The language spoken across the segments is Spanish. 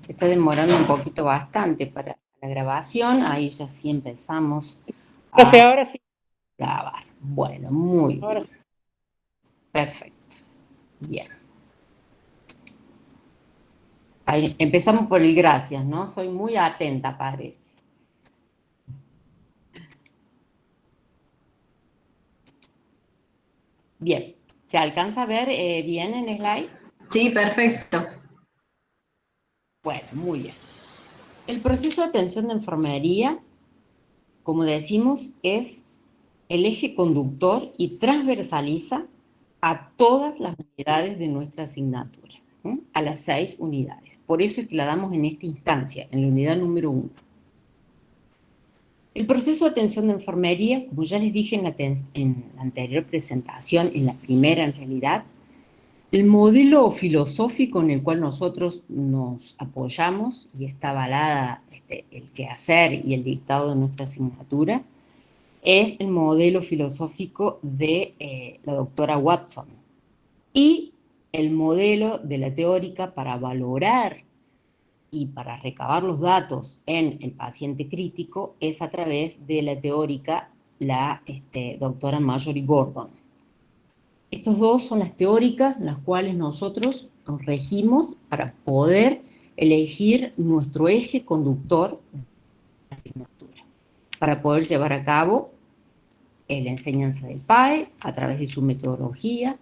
Se está demorando un poquito bastante para la grabación. Ahí ya sí empezamos Profe, a ahora sí, grabar. Bueno, muy ahora bien. sí. Perfecto. Bien. Ahí empezamos por el gracias, ¿no? Soy muy atenta, parece. Bien. ¿Se alcanza a ver bien en slide? Sí, perfecto. Bueno, muy bien. El proceso de atención de enfermería, como decimos, es el eje conductor y transversaliza a todas las unidades de nuestra asignatura, ¿no? A las 6 unidades. Por eso es que la damos en esta instancia, en la unidad número 1. El proceso de atención de enfermería, como ya les dije en la anterior presentación, en la primera en realidad, el modelo filosófico en el cual nosotros nos apoyamos y está avalada el quehacer y el dictado de nuestra asignatura, es el modelo filosófico de la doctora Watson. Y el modelo de la teórica para valorar y para recabar los datos en el paciente crítico es a través de la teórica, la doctora Marjorie Gordon. Estos dos son las teóricas en las cuales nosotros nos regimos para poder elegir nuestro eje conductor de la asignatura, para poder llevar a cabo la enseñanza del PAE a través de su metodología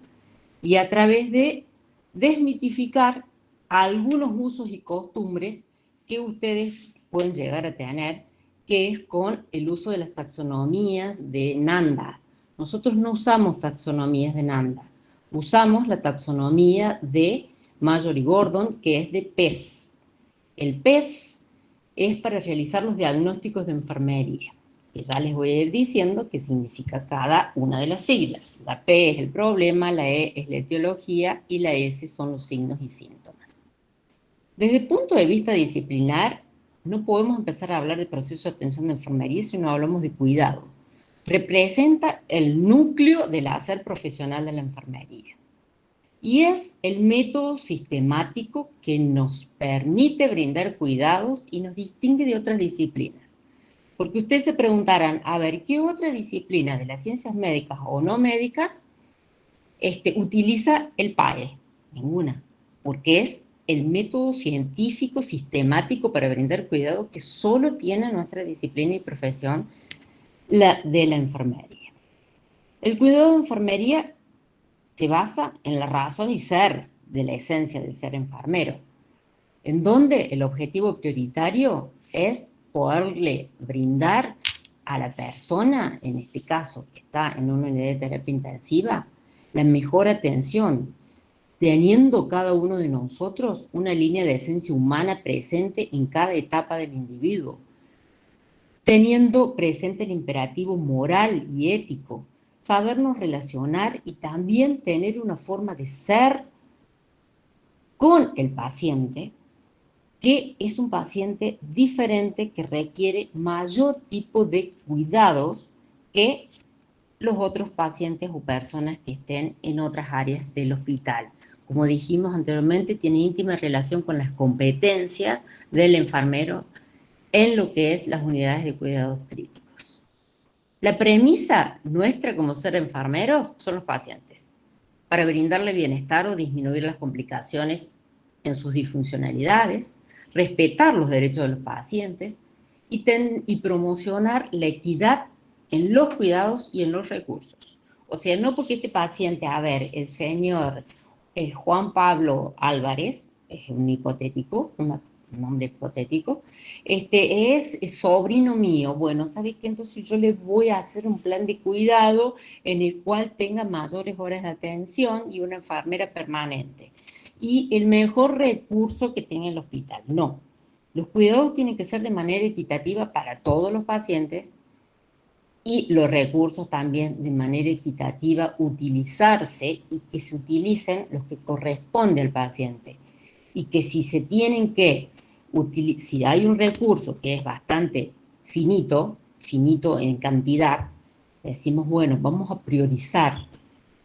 y a través de desmitificar algunos usos y costumbres que ustedes pueden llegar a tener, que es con el uso de las taxonomías de Nanda. Nosotros no usamos taxonomías de Nanda, usamos la taxonomía de Marjorie Gordon, que es de PES. El PES es para realizar los diagnósticos de enfermería, que ya les voy a ir diciendo qué significa cada una de las siglas. La P es el problema, la E es la etiología y la S son los signos y síntomas. Desde el punto de vista disciplinar, no podemos empezar a hablar del proceso de atención de enfermería si no hablamos de cuidado. Representa el núcleo del hacer profesional de la enfermería. Y es el método sistemático que nos permite brindar cuidados y nos distingue de otras disciplinas. Porque ustedes se preguntarán, a ver, ¿qué otra disciplina de las ciencias médicas o no médicas utiliza el PAE? Ninguna, porque es el método científico sistemático para brindar cuidado que solo tiene nuestra disciplina y profesión, la de la enfermería. El cuidado de enfermería se basa en la razón y ser de la esencia del ser enfermero, en donde el objetivo prioritario es poderle brindar a la persona, en este caso que está en una unidad de terapia intensiva, la mejor atención, teniendo cada uno de nosotros una línea de esencia humana presente en cada etapa del individuo, teniendo presente el imperativo moral y ético, sabernos relacionar y también tener una forma de ser con el paciente, que es un paciente diferente que requiere mayor tipo de cuidados que los otros pacientes o personas que estén en otras áreas del hospital. Como dijimos anteriormente, tiene íntima relación con las competencias del enfermero en lo que es las unidades de cuidados críticos. La premisa nuestra como ser enfermeros son los pacientes, para brindarle bienestar o disminuir las complicaciones en sus disfuncionalidades, respetar los derechos de los pacientes y promocionar la equidad en los cuidados y en los recursos. O sea, no porque este paciente, a ver, el señor Juan Pablo Álvarez, es un hipotético, un nombre hipotético, es sobrino mío. Bueno, ¿sabes qué? Entonces yo le voy a hacer un plan de cuidado en el cual tenga mayores horas de atención y una enfermera permanente. Y el mejor recurso que tenga el hospital. No. Los cuidados tienen que ser de manera equitativa para todos los pacientes y los recursos también de manera equitativa utilizarse y que se utilicen los que corresponde al paciente. Y que si se tienen que si hay un recurso que es bastante finito en cantidad, decimos, bueno, vamos a priorizar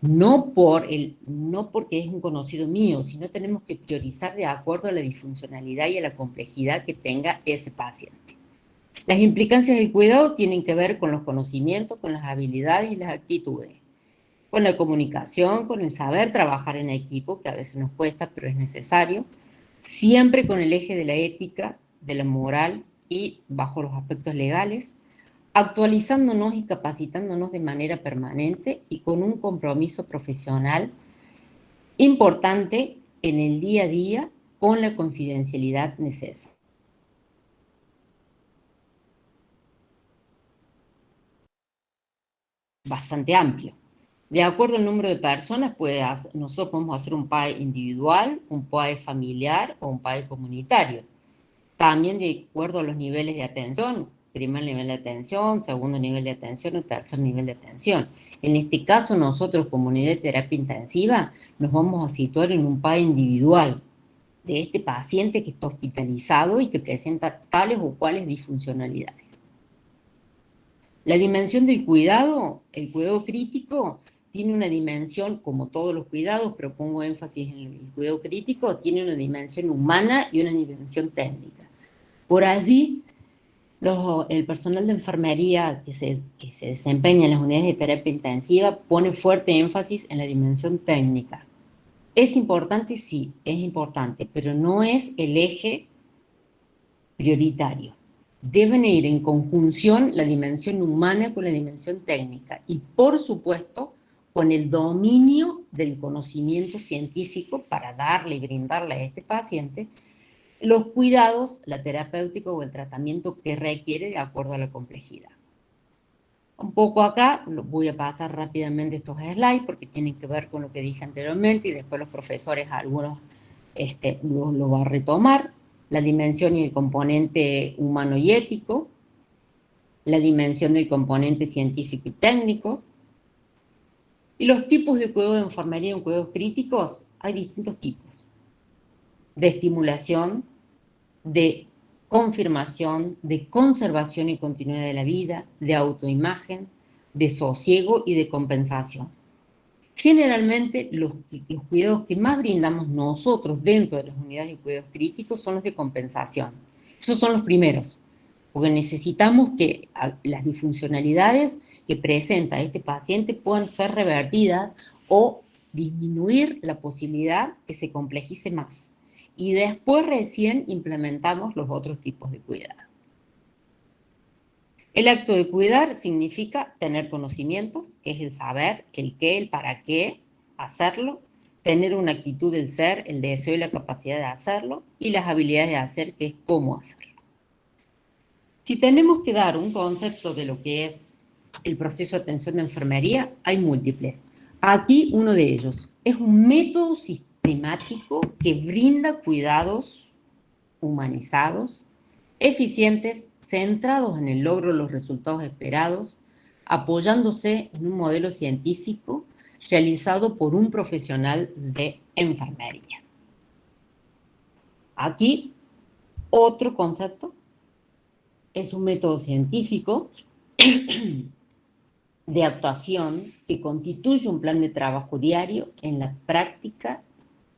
no porque es un conocido mío, sino tenemos que priorizar de acuerdo a la disfuncionalidad y a la complejidad que tenga ese paciente. Las implicancias del cuidado tienen que ver con los conocimientos, con las habilidades y las actitudes, con la comunicación, con el saber trabajar en equipo, que a veces nos cuesta, pero es necesario, siempre con el eje de la ética, de la moral y bajo los aspectos legales, actualizándonos y capacitándonos de manera permanente y con un compromiso profesional importante en el día a día con la confidencialidad necesaria. Bastante amplio. De acuerdo al número de personas, nosotros podemos hacer un PAE individual, un PAE familiar o un PAE comunitario. También de acuerdo a los niveles de atención, primer nivel de atención, segundo nivel de atención o tercer nivel de atención. En este caso, nosotros como unidad de terapia intensiva nos vamos a situar en un PAE individual de este paciente que está hospitalizado y que presenta tales o cuales disfuncionalidades. La dimensión del cuidado, el cuidado crítico, tiene una dimensión, como todos los cuidados, pero pongo énfasis en el cuidado crítico, tiene una dimensión humana y una dimensión técnica. Por allí, el personal de enfermería que se desempeña en las unidades de terapia intensiva pone fuerte énfasis en la dimensión técnica. ¿Es importante? Sí, es importante, pero no es el eje prioritario. Deben ir en conjunción la dimensión humana con la dimensión técnica y, por supuesto, con el dominio del conocimiento científico para darle y brindarle a este paciente los cuidados, la terapéutica o el tratamiento que requiere de acuerdo a la complejidad. Un poco acá, voy a pasar rápidamente estos slides porque tienen que ver con lo que dije anteriormente y después los profesores, algunos lo van a retomar. La dimensión y el componente humano y ético, la dimensión del componente científico y técnico. Y los tipos de cuidado de enfermería en cuidados críticos, hay distintos tipos. De estimulación, de confirmación, de conservación y continuidad de la vida, de autoimagen, de sosiego y de compensación. Generalmente los cuidados que más brindamos nosotros dentro de las unidades de cuidados críticos son los de compensación. Esos son los primeros, porque necesitamos que las disfuncionalidades que presenta este paciente puedan ser revertidas o disminuir la posibilidad que se complejice más. Y después recién implementamos los otros tipos de cuidado. El acto de cuidar significa tener conocimientos, que es el saber, el qué, el para qué, hacerlo, tener una actitud del ser, el deseo y la capacidad de hacerlo, y las habilidades de hacer, que es cómo hacerlo. Si tenemos que dar un concepto de lo que es el proceso de atención de enfermería, hay múltiples. Aquí uno de ellos es un método sistemático que brinda cuidados humanizados, eficientes, centrados en el logro de los resultados esperados, apoyándose en un modelo científico realizado por un profesional de enfermería. Aquí, otro concepto es un método científico de actuación que constituye un plan de trabajo diario en la práctica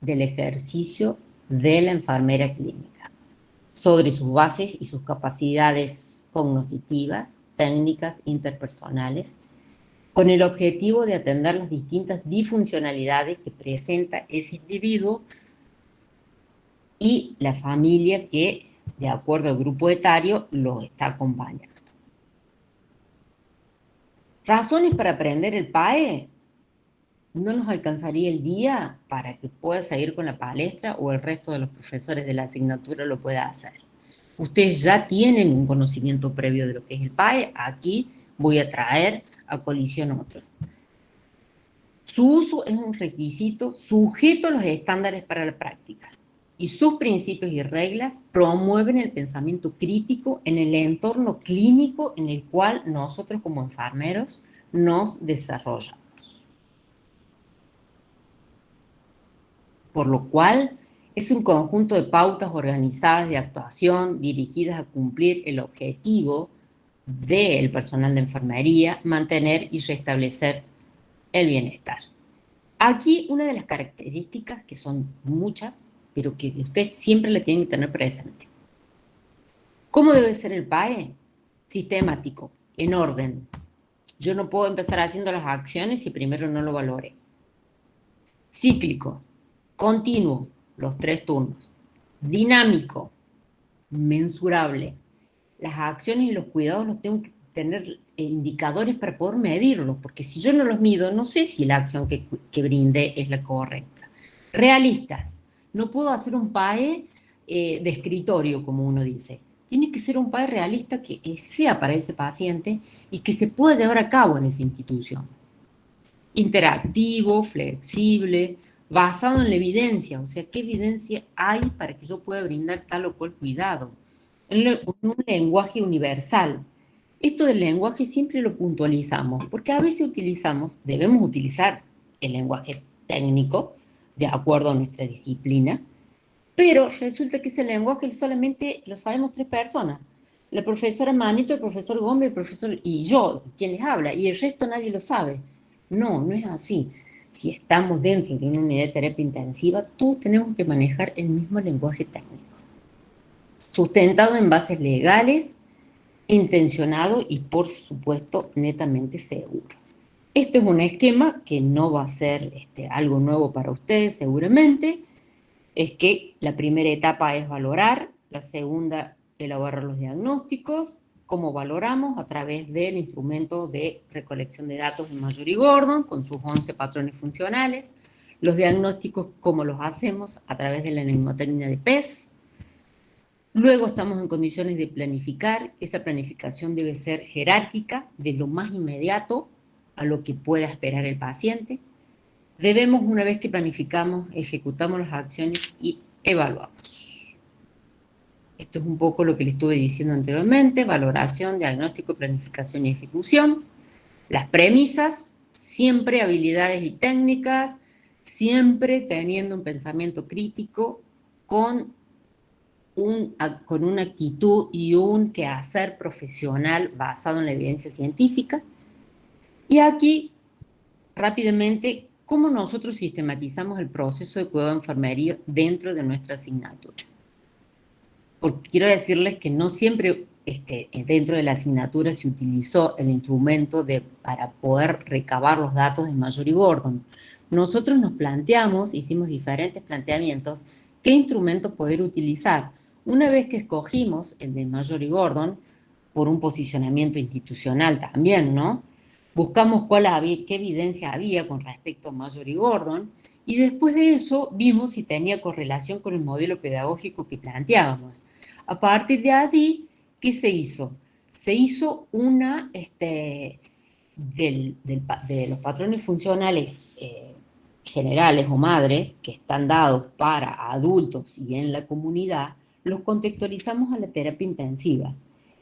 del ejercicio de la enfermera clínica, sobre sus bases y sus capacidades cognitivas, técnicas, interpersonales, con el objetivo de atender las distintas disfuncionalidades que presenta ese individuo y la familia que, de acuerdo al grupo etario, lo está acompañando. Razones para aprender el PAE. No nos alcanzaría el día para que pueda seguir con la palestra o el resto de los profesores de la asignatura lo pueda hacer. Ustedes ya tienen un conocimiento previo de lo que es el PAE. Aquí voy a traer a colisión otros. Su uso es un requisito sujeto a los estándares para la práctica y sus principios y reglas promueven el pensamiento crítico en el entorno clínico en el cual nosotros como enfermeros nos desarrollamos. Por lo cual, es un conjunto de pautas organizadas de actuación dirigidas a cumplir el objetivo del personal de enfermería, mantener y restablecer el bienestar. Aquí una de las características, que son muchas, pero que usted siempre la tiene que tener presente. ¿Cómo debe ser el PAE? Sistemático, en orden. Yo no puedo empezar haciendo las acciones si primero no lo valore. Cíclico, continuo, los 3 turnos. Dinámico, mensurable. Las acciones y los cuidados los tengo que tener indicadores para poder medirlos, porque si yo no los mido, no sé si la acción que brindé es la correcta. Realistas. No puedo hacer un PAE de escritorio, como uno dice. Tiene que ser un PAE realista que sea para ese paciente y que se pueda llevar a cabo en esa institución. Interactivo, flexible, basado en la evidencia, o sea, ¿qué evidencia hay para que yo pueda brindar tal o cual cuidado? En un lenguaje universal. Esto del lenguaje siempre lo puntualizamos, porque a veces debemos utilizar el lenguaje técnico, de acuerdo a nuestra disciplina, pero resulta que ese lenguaje solamente lo sabemos 3 personas. La profesora Manito, el profesor Gómez, el profesor y yo, quien les habla, y el resto nadie lo sabe. No, no es así. Si estamos dentro de una unidad de terapia intensiva, todos tenemos que manejar el mismo lenguaje técnico, sustentado en bases legales, intencionado y, por supuesto, netamente seguro. Este es un esquema que no va a ser algo nuevo para ustedes, seguramente. Es que la primera etapa es valorar, la segunda, elaborar los diagnósticos. ¿Cómo valoramos? A través del instrumento de recolección de datos de Marjorie-Gordon, con sus 11 patrones funcionales. Los diagnósticos, ¿cómo los hacemos? A través de la mnemotecnia de PES. Luego estamos en condiciones de planificar. Esa planificación debe ser jerárquica, de lo más inmediato a lo que pueda esperar el paciente. Debemos, una vez que planificamos, ejecutamos las acciones y evaluamos. Esto es un poco lo que le estuve diciendo anteriormente: valoración, diagnóstico, planificación y ejecución. Las premisas, siempre habilidades y técnicas, siempre teniendo un pensamiento crítico con una actitud y un quehacer profesional basado en la evidencia científica. Y aquí, rápidamente, cómo nosotros sistematizamos el proceso de cuidado de enfermería dentro de nuestra asignatura. Porque quiero decirles que no siempre dentro de la asignatura se utilizó el instrumento para poder recabar los datos de Marjorie-Gordon. Nosotros nos planteamos, hicimos diferentes planteamientos, qué instrumento poder utilizar. Una vez que escogimos el de Marjorie-Gordon, por un posicionamiento institucional también, ¿no? Buscamos qué evidencia había con respecto a Marjorie-Gordon, y después de eso vimos si tenía correlación con el modelo pedagógico que planteábamos. A partir de allí, ¿qué se hizo? Se hizo de los patrones funcionales generales o madres que están dados para adultos y en la comunidad, los contextualizamos a la terapia intensiva.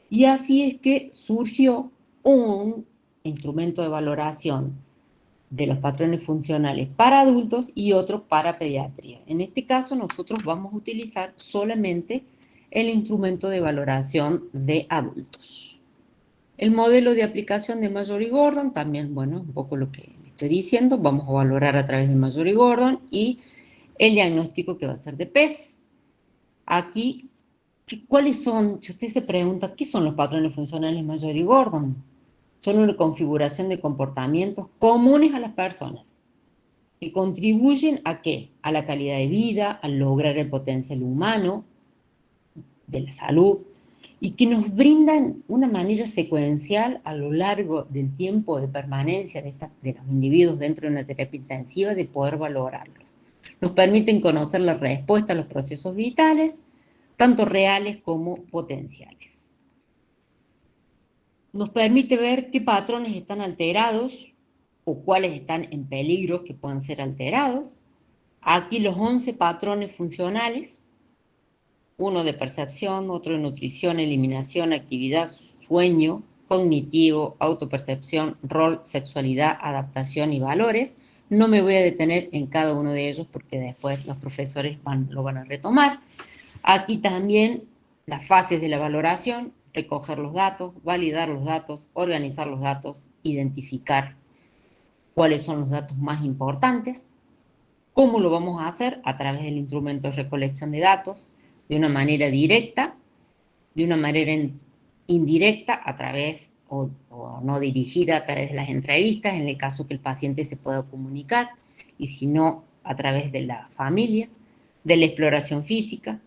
Y así es que surgió un instrumento de valoración de los patrones funcionales para adultos y otro para pediatría. En este caso, nosotros vamos a utilizar solamente el instrumento de valoración de adultos. El modelo de aplicación de Marjorie-Gordon, también, bueno, un poco lo que le estoy diciendo, vamos a valorar a través de Marjorie-Gordon, y el diagnóstico que va a ser de PES. Aquí, ¿cuáles son? Si usted se pregunta, ¿qué son los patrones funcionales de Marjorie-Gordon? Son una configuración de comportamientos comunes a las personas, que contribuyen ¿a qué? A la calidad de vida, a lograr el potencial humano, de la salud, y que nos brindan una manera secuencial a lo largo del tiempo de permanencia de los individuos dentro de una terapia intensiva, de poder valorarlos. Nos permiten conocer la respuesta a los procesos vitales, tanto reales como potenciales. Nos permite ver qué patrones están alterados o cuáles están en peligro que puedan ser alterados. Aquí los 11 patrones funcionales: uno de percepción, otro de nutrición, eliminación, actividad, sueño, cognitivo, autopercepción, rol, sexualidad, adaptación y valores. No me voy a detener en cada uno de ellos porque después los profesores lo van a retomar. Aquí también las fases de la valoración: recoger los datos, validar los datos, organizar los datos, identificar cuáles son los datos más importantes. ¿Cómo lo vamos a hacer? A través del instrumento de recolección de datos, de una manera directa, de una manera indirecta, a través o no dirigida a través de las entrevistas, en el caso que el paciente se pueda comunicar, y si no, a través de la familia, de la exploración física,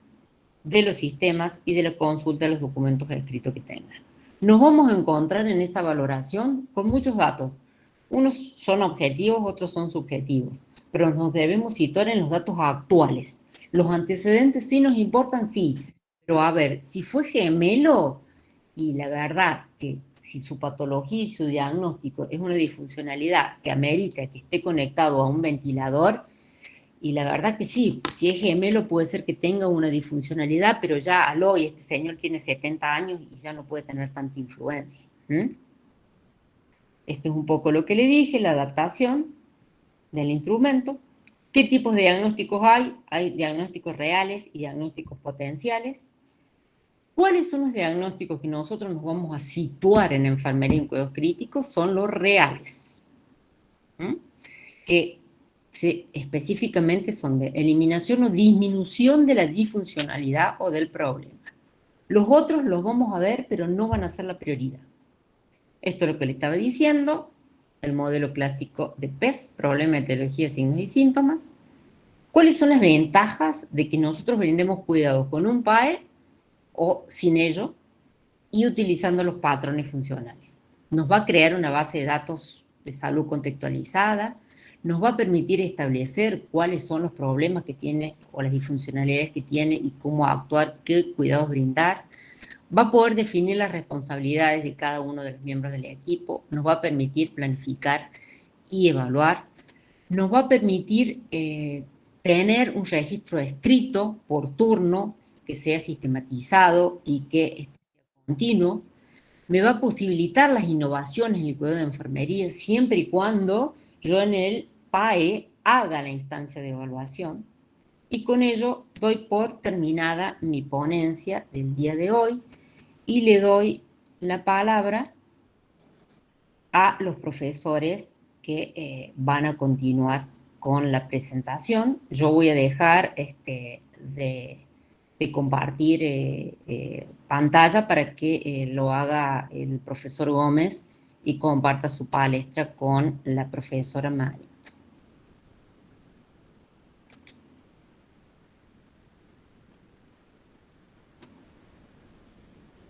de los sistemas y de la consulta de los documentos escritos que tengan. Nos vamos a encontrar en esa valoración con muchos datos. Unos son objetivos, otros son subjetivos, pero nos debemos situar en los datos actuales. Los antecedentes sí nos importan, sí, pero a ver, si fue gemelo, y la verdad que si su patología y su diagnóstico es una disfuncionalidad que amerita que esté conectado a un ventilador, y la verdad que sí, si es gemelo puede ser que tenga una disfuncionalidad, pero ya al hoy este señor tiene 70 años y ya no puede tener tanta influencia. Esto es un poco lo que le dije, la adaptación del instrumento. ¿Qué tipos de diagnósticos hay? Hay diagnósticos reales y diagnósticos potenciales. ¿Cuáles son los diagnósticos que nosotros nos vamos a situar en enfermería en cuidados críticos? Son los reales, que específicamente son de eliminación o disminución de la disfuncionalidad o del problema. Los otros los vamos a ver, pero no van a ser la prioridad. Esto es lo que le estaba diciendo, el modelo clásico de PES, problema, etiología, signos y síntomas. ¿Cuáles son las ventajas de que nosotros brindemos cuidado con un PAE o sin ello y utilizando los patrones funcionales? Nos va a crear una base de datos de salud contextualizada, nos va a permitir establecer cuáles son los problemas que tiene o las disfuncionalidades que tiene y cómo actuar, qué cuidados brindar. Va a poder definir las responsabilidades de cada uno de los miembros del equipo, nos va a permitir planificar y evaluar, nos va a permitir tener un registro escrito por turno que sea sistematizado y que esté continuo. Me va a posibilitar las innovaciones en el cuidado de enfermería siempre y cuando yo en el PAE haga la instancia de evaluación. Y con ello doy por terminada mi ponencia del día de hoy y le doy la palabra a los profesores que van a continuar con la presentación. Yo voy a dejar de compartir pantalla para que lo haga el profesor Gómez y comparta su palestra con la profesora Mari.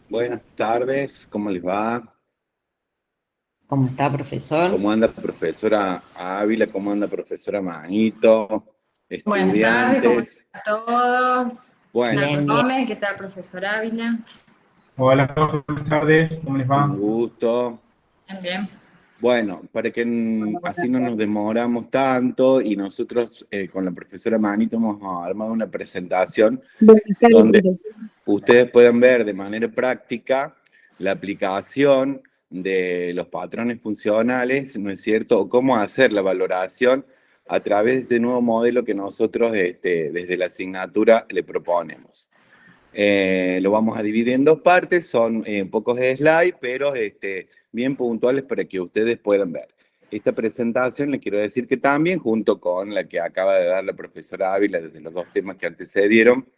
Buenas tardes, ¿cómo les va? ¿Cómo está, profesor? ¿Cómo anda profesora Ávila? ¿Cómo anda profesora Manito? Buenas tardes, ¿cómo Estudiantes. están todos? Bueno, Bien, bien. Gómez, ¿qué tal, profesor Ávila? Hola, profe, buenas tardes, ¿cómo les va? un gusto. Bien, bien. Bueno, para que así no nos demoramos tanto y nosotros con la profesora Manito hemos armado una presentación donde ustedes puedan ver de manera práctica la aplicación de los patrones funcionales, ¿no es cierto? O cómo hacer la valoración a través de este nuevo modelo que nosotros desde la asignatura le proponemos. Lo vamos a dividir en dos partes, son pocos slides, pero bien puntuales para que ustedes puedan ver. Esta presentación les quiero decir que también, junto con la que acaba de dar la profesora Ávila desde los dos temas que antecedieron,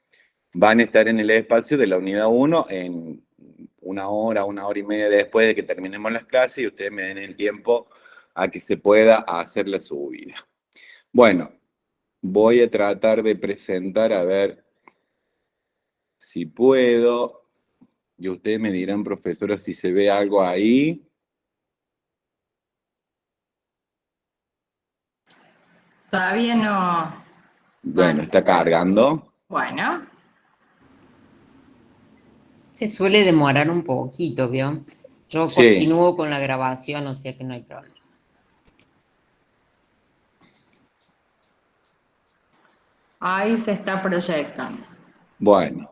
van a estar en el espacio de la unidad 1 en una hora y media después de que terminemos las clases y ustedes me den el tiempo a que se pueda hacer la subida. Bueno, voy a tratar de presentar, a ver si puedo, y ustedes me dirán, profesora, si se ve algo ahí. Todavía no. Bueno, está cargando. Bueno, Se suele demorar un poquito, ¿vio? Yo Sí, continúo con la grabación, o sea que no hay problema. ahí se está proyectando. bueno.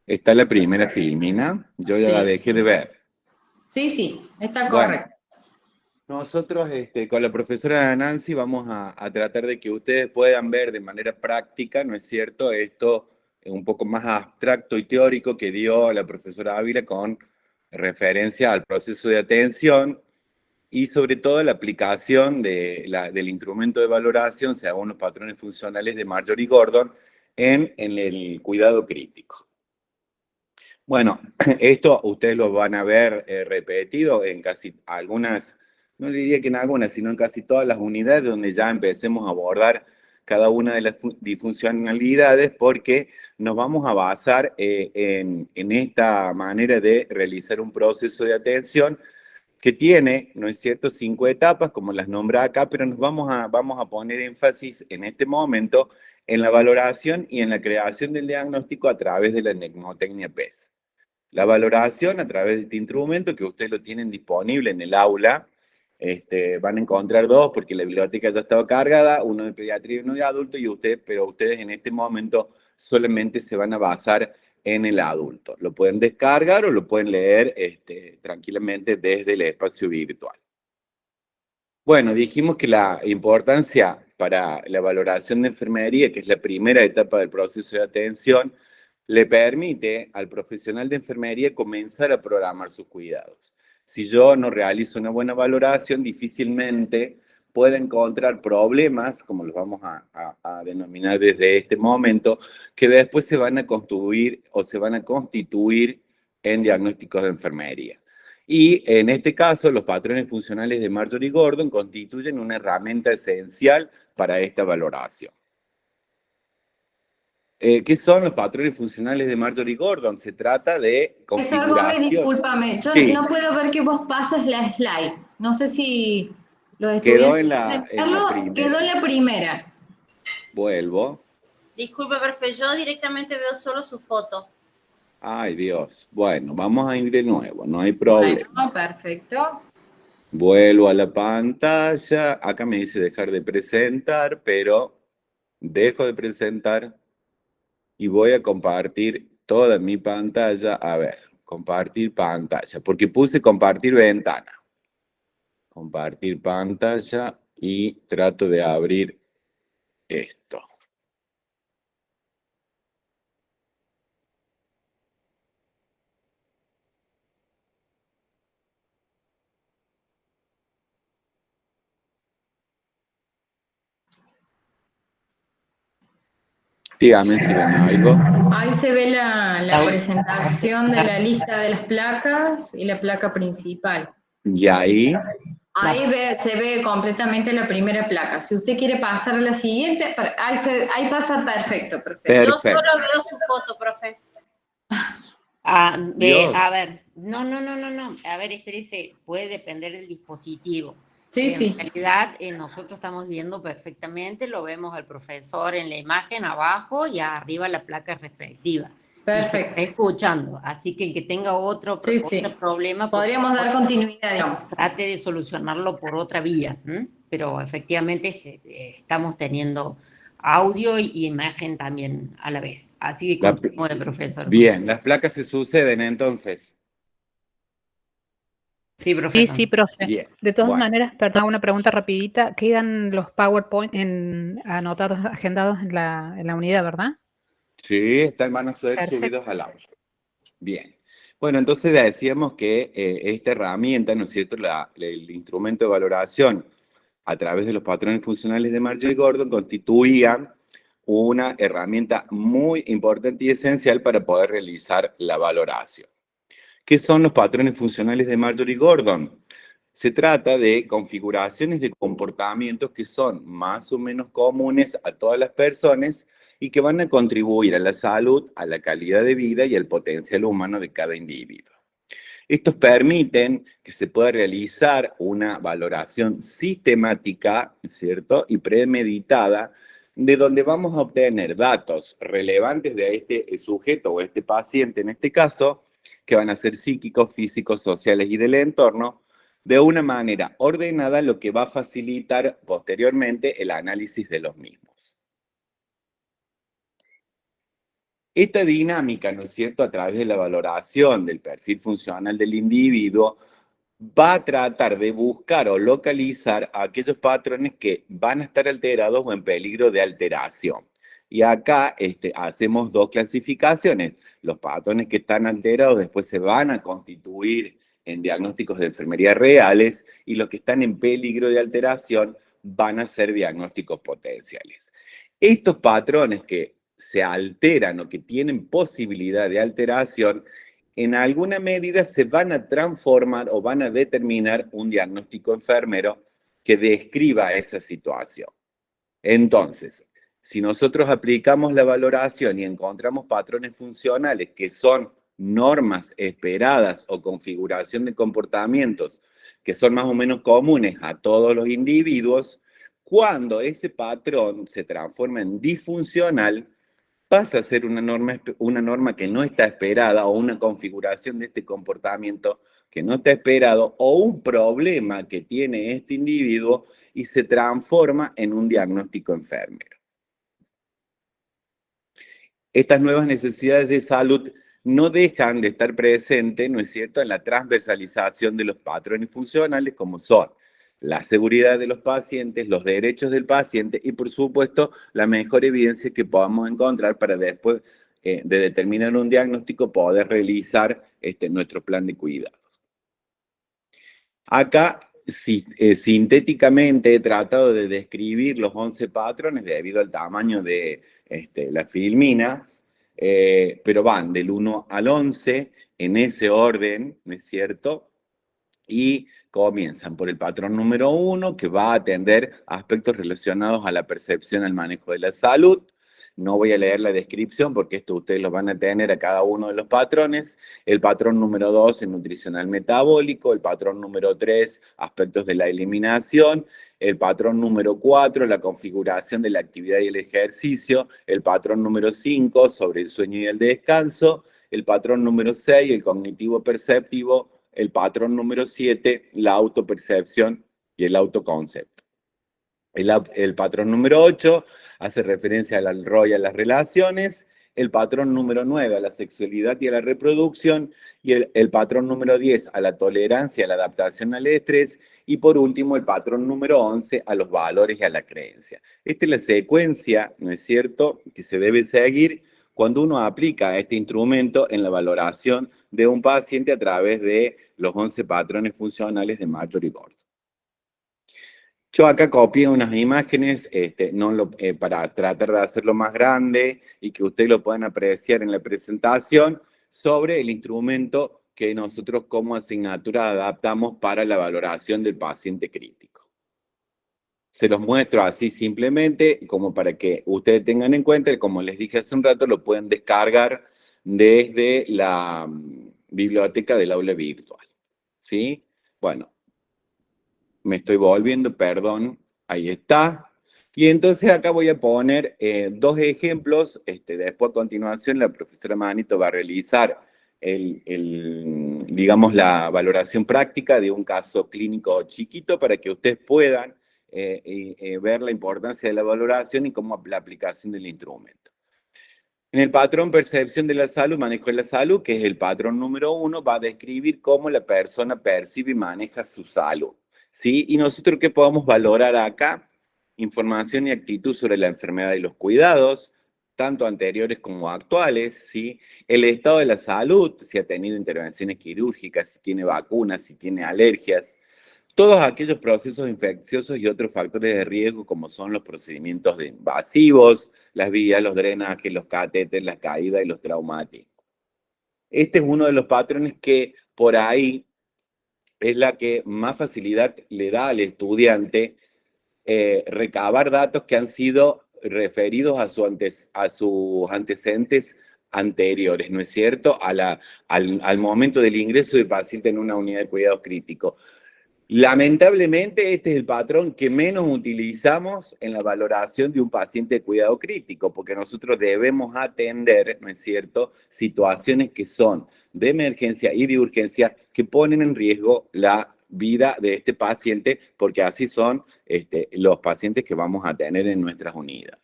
Está la primera filmina, yo ya la Sí, dejé de ver. sí, está Bueno, correcto. nosotros con la profesora Nancy vamos a tratar de que ustedes puedan ver de manera práctica, ¿no es cierto? Esto un poco más abstracto y teórico que dio la profesora Ávila con referencia al proceso de atención y sobre todo la aplicación del instrumento de valoración según los patrones funcionales de Marjorie Gordon en el cuidado crítico. Bueno, esto ustedes lo van a ver repetido en casi algunas, no diría que en algunas, sino en casi todas las unidades donde ya empecemos a abordar cada una de las disfuncionalidades, porque nos vamos a basar en esta manera de realizar un proceso de atención que tiene, ¿no es cierto?, 5 etapas, como las nombra acá, pero nos vamos a poner énfasis en este momento en la valoración y en la creación del diagnóstico a través de la mnemotecnia PES. La valoración a través de este instrumento, que ustedes lo tienen disponible en el aula, van a encontrar 2 porque la biblioteca ya estaba cargada, uno de pediatría y uno de adulto, pero ustedes en este momento solamente se van a basar en el adulto. Lo pueden descargar o lo pueden leer tranquilamente desde el espacio virtual. Bueno, dijimos que la importancia para la valoración de enfermería, que es la primera etapa del proceso de atención, le permite al profesional de enfermería comenzar a programar sus cuidados. Si yo no realizo una buena valoración, difícilmente puedo encontrar problemas, como los vamos a denominar desde este momento, que después se van a construir o se van a constituir en diagnósticos de enfermería. Y en este caso, los patrones funcionales de Marjorie Gordon constituyen una herramienta esencial para esta valoración. ¿Qué son los patrones funcionales de Marjorie Gordon? Se trata de Profesor Gómez, configuración. discúlpame, yo Sí. no puedo ver que vos pases la slide. No sé si los Quedó estudiantes en la pueden verlo. primera. Quedó en la primera. Vuelvo. Disculpe, profe, yo directamente veo solo su foto. Ay, Dios. Bueno, vamos a ir de nuevo, no hay problema. Bueno, perfecto. Vuelvo a la pantalla. Acá me dice dejar de presentar, pero dejo de presentar y voy a compartir toda mi pantalla. A ver, compartir pantalla, porque puse compartir ventana. Compartir pantalla y trato de abrir esto. Dígame si ven algo. Ahí se ve la Ahí. presentación de la lista de las placas y la placa principal. Y ahí, Ahí se ve completamente la primera placa. Si usted quiere pasar a la siguiente, ahí pasa perfecto. Perfecto. Yo solo veo su foto, profe. Dios. A ver, no. A ver, espérese, puede depender del dispositivo. Sí, En sí. realidad, nosotros estamos viendo perfectamente, lo vemos al profesor en la imagen abajo y arriba la placa respectiva. Perfecto. Y se está escuchando, así que el que tenga otro problema, podríamos dar continuidad, digamos. Trate de solucionarlo por otra vía, pero efectivamente estamos teniendo audio y imagen también a la vez. Así que continúe, profesor. Bien, las placas se suceden entonces. Sí, profesor. Sí, profe. Bien. De todas Bueno. maneras, perdón, una pregunta rapidita. Quedan los PowerPoint anotados, agendados en la unidad, ¿verdad? Sí, van a ser Perfecto. subidos al aula. Bien. Bueno, entonces decíamos que esta herramienta, ¿no es cierto?, el instrumento de valoración a través de los patrones funcionales de Marjorie Gordon constituía una herramienta muy importante y esencial para poder realizar la valoración. ¿Qué son los patrones funcionales de Marjorie Gordon? Se trata de configuraciones de comportamientos que son más o menos comunes a todas las personas y que van a contribuir a la salud, a la calidad de vida y al potencial humano de cada individuo. Estos permiten que se pueda realizar una valoración sistemática, ¿cierto?, y premeditada, de donde vamos a obtener datos relevantes de este sujeto o este paciente en este caso, que van a ser psíquicos, físicos, sociales y del entorno, de una manera ordenada, lo que va a facilitar posteriormente el análisis de los mismos. Esta dinámica, ¿no es cierto?, a través de la valoración del perfil funcional del individuo, va a tratar de buscar o localizar aquellos patrones que van a estar alterados o en peligro de alteración. Y acá hacemos 2 clasificaciones. Los patrones que están alterados después se van a constituir en diagnósticos de enfermería reales, y los que están en peligro de alteración van a ser diagnósticos potenciales. Estos patrones que se alteran o que tienen posibilidad de alteración, en alguna medida se van a transformar o van a determinar un diagnóstico enfermero que describa esa situación. Entonces, si nosotros aplicamos la valoración y encontramos patrones funcionales que son normas esperadas o configuración de comportamientos que son más o menos comunes a todos los individuos, cuando ese patrón se transforma en disfuncional, pasa a ser una norma que no está esperada, o una configuración de este comportamiento que no está esperado, o un problema que tiene este individuo, y se transforma en un diagnóstico enfermero. Estas nuevas necesidades de salud no dejan de estar presentes, ¿no es cierto?, en la transversalización de los patrones funcionales, como son la seguridad de los pacientes, los derechos del paciente y, por supuesto, la mejor evidencia que podamos encontrar para después de determinar un diagnóstico poder realizar nuestro plan de cuidados. Acá, sintéticamente, he tratado de describir los 11 patrones debido al tamaño de las filminas, pero van del 1 al 11 en ese orden, ¿no es cierto? Y comienzan por el patrón número 1, que va a atender aspectos relacionados a la percepción al manejo de la salud. No voy a leer la descripción porque esto ustedes lo van a tener a cada uno de los patrones. El patrón número 2, el nutricional metabólico. El patrón número 3, aspectos de la eliminación. El patrón número 4, la configuración de la actividad y el ejercicio. El patrón número 5, sobre el sueño y el descanso. El patrón número 6, el cognitivo perceptivo. El patrón número 7, la autopercepción y el autoconcepto. El patrón número 8 hace referencia al rol y a las relaciones. El patrón número 9 a la sexualidad y a la reproducción. Y el patrón número 10 a la tolerancia y a la adaptación al estrés. Y por último, el patrón número 11 a los valores y a la creencia. Esta es la secuencia, ¿no es cierto?, que se debe seguir cuando uno aplica este instrumento en la valoración de un paciente a través de los 11 patrones funcionales de Marjorie-Gordon. Yo acá copié unas imágenes para tratar de hacerlo más grande y que ustedes lo puedan apreciar en la presentación sobre el instrumento que nosotros como asignatura adaptamos para la valoración del paciente crítico. Se los muestro así simplemente, como para que ustedes tengan en cuenta, como les dije hace un rato, lo pueden descargar desde la biblioteca del aula virtual. ¿Sí? Bueno, me estoy volviendo, perdón, ahí está. Y entonces acá voy a poner dos ejemplos. Después a continuación la profesora Manito va a realizar digamos, la valoración práctica de un caso clínico chiquito para que ustedes puedan ver la importancia de la valoración y cómo la aplicación del instrumento. En el patrón percepción de la salud, manejo de la salud, que es el patrón número 1, va a describir cómo la persona percibe y maneja su salud. ¿Sí? Y nosotros, ¿qué podemos valorar acá? Información y actitud sobre la enfermedad y los cuidados, tanto anteriores como actuales, ¿sí? El estado de la salud, si ha tenido intervenciones quirúrgicas, si tiene vacunas, si tiene alergias, todos aquellos procesos infecciosos y otros factores de riesgo como son los procedimientos invasivos, las vías, los drenajes, los catéteres, las caídas y los traumáticos. Este es uno de los patrones que por ahí es la que más facilidad le da al estudiante recabar datos que han sido referidos a sus antecedentes anteriores, ¿no es cierto?, al momento del ingreso del paciente en una unidad de cuidados críticos. Lamentablemente, este es el patrón que menos utilizamos en la valoración de un paciente de cuidado crítico, porque nosotros debemos atender, ¿no es cierto?, situaciones que son de emergencia y de urgencia que ponen en riesgo la vida de este paciente, porque así son los pacientes que vamos a tener en nuestras unidades.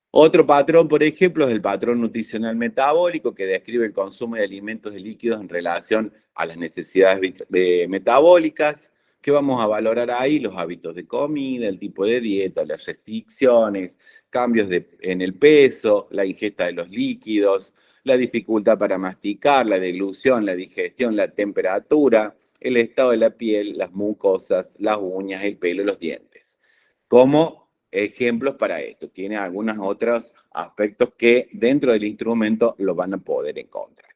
Otro patrón, por ejemplo, es el patrón nutricional metabólico, que describe el consumo de alimentos y líquidos en relación a las necesidades metabólicas. ¿Qué vamos a valorar ahí? Los hábitos de comida, el tipo de dieta, las restricciones, cambios en el peso, la ingesta de los líquidos, la dificultad para masticar, la deglución, la digestión, la temperatura, el estado de la piel, las mucosas, las uñas, el pelo, los dientes. Como ejemplos para esto, tiene algunos otros aspectos que dentro del instrumento lo van a poder encontrar.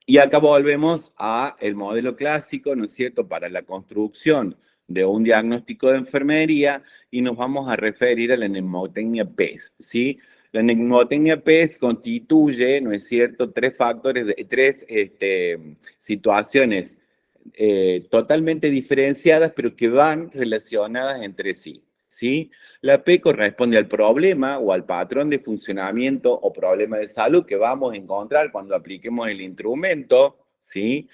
Y acá volvemos al modelo clásico, ¿no es cierto?, para la construcción de un diagnóstico de enfermería, y nos vamos a referir a la mnemotecnia PES, ¿sí? La mnemotecnia PES constituye, ¿no es cierto?, tres situaciones totalmente diferenciadas, pero que van relacionadas entre sí, ¿sí? La P corresponde al problema o al patrón de funcionamiento o problema de salud que vamos a encontrar cuando apliquemos el instrumento, ¿sí?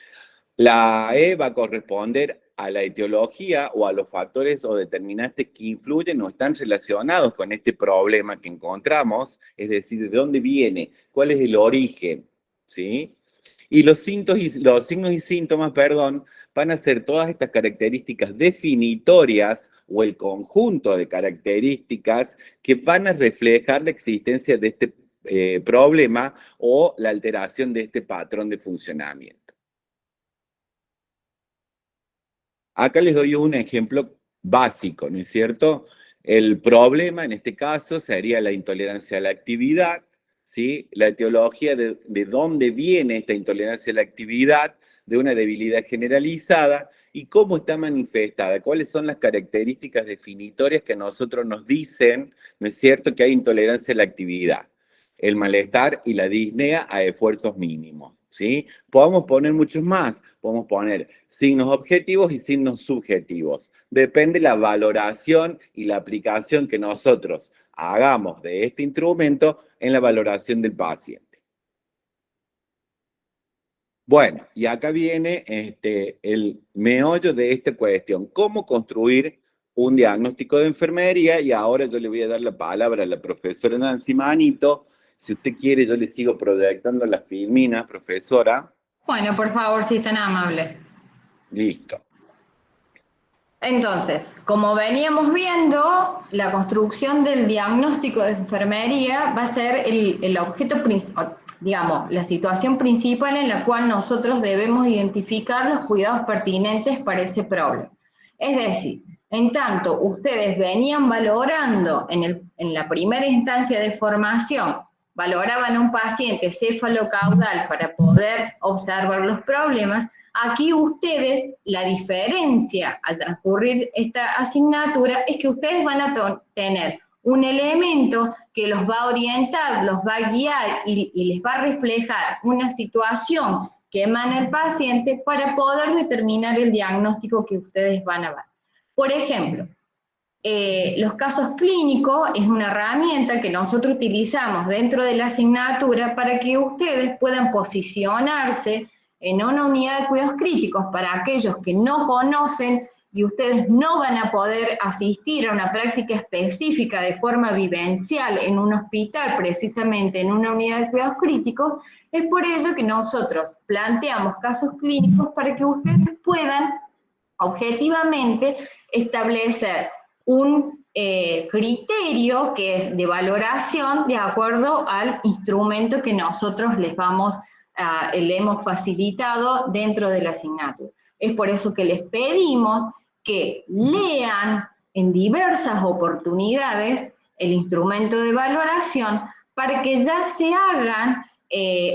La E va a corresponder a la etiología o a los factores o determinantes que influyen o están relacionados con este problema que encontramos, es decir, de dónde viene, cuál es el origen, ¿sí? Y los signos y síntomas, perdón, van a ser todas estas características definitorias o el conjunto de características que van a reflejar la existencia de este problema o la alteración de este patrón de funcionamiento. Acá les doy un ejemplo básico, ¿no es cierto? El problema, en este caso, sería la intolerancia a la actividad, ¿sí? La etiología de dónde viene esta intolerancia a la actividad, de una debilidad generalizada, y cómo está manifestada, cuáles son las características definitorias que a nosotros nos dicen, ¿no es cierto?, que hay intolerancia a la actividad. El malestar y la disnea a esfuerzos mínimos, ¿sí? Podemos poner muchos más, podemos poner signos objetivos y signos subjetivos. Depende la valoración y la aplicación que nosotros hagamos de este instrumento en la valoración del paciente. Bueno, y acá viene el meollo de esta cuestión, cómo construir un diagnóstico de enfermería, y ahora yo le voy a dar la palabra a la profesora Nancy Manito. Si usted quiere, yo le sigo proyectando las filminas, profesora. Bueno, por favor, si es tan amable. Listo. Entonces, como veníamos viendo, la construcción del diagnóstico de enfermería va a ser el objeto principal, digamos, la situación principal en la cual nosotros debemos identificar los cuidados pertinentes para ese problema. Es decir, en tanto ustedes venían valorando en la primera instancia de formación, valoraban a un paciente cefalocaudal para poder observar los problemas. Aquí ustedes, la diferencia al transcurrir esta asignatura es que ustedes van a tener un elemento que los va a orientar, los va a guiar y les va a reflejar una situación que emana el paciente para poder determinar el diagnóstico que ustedes van a ver. Por ejemplo, los casos clínicos es una herramienta que nosotros utilizamos dentro de la asignatura para que ustedes puedan posicionarse en una unidad de cuidados críticos para aquellos que no conocen y ustedes no van a poder asistir a una práctica específica de forma vivencial en un hospital, precisamente en una unidad de cuidados críticos. Es por ello que nosotros planteamos casos clínicos para que ustedes puedan objetivamente establecer un criterio que es de valoración de acuerdo al instrumento que nosotros le hemos facilitado dentro de la asignatura. Es por eso que les pedimos que lean en diversas oportunidades el instrumento de valoración para que ya se hagan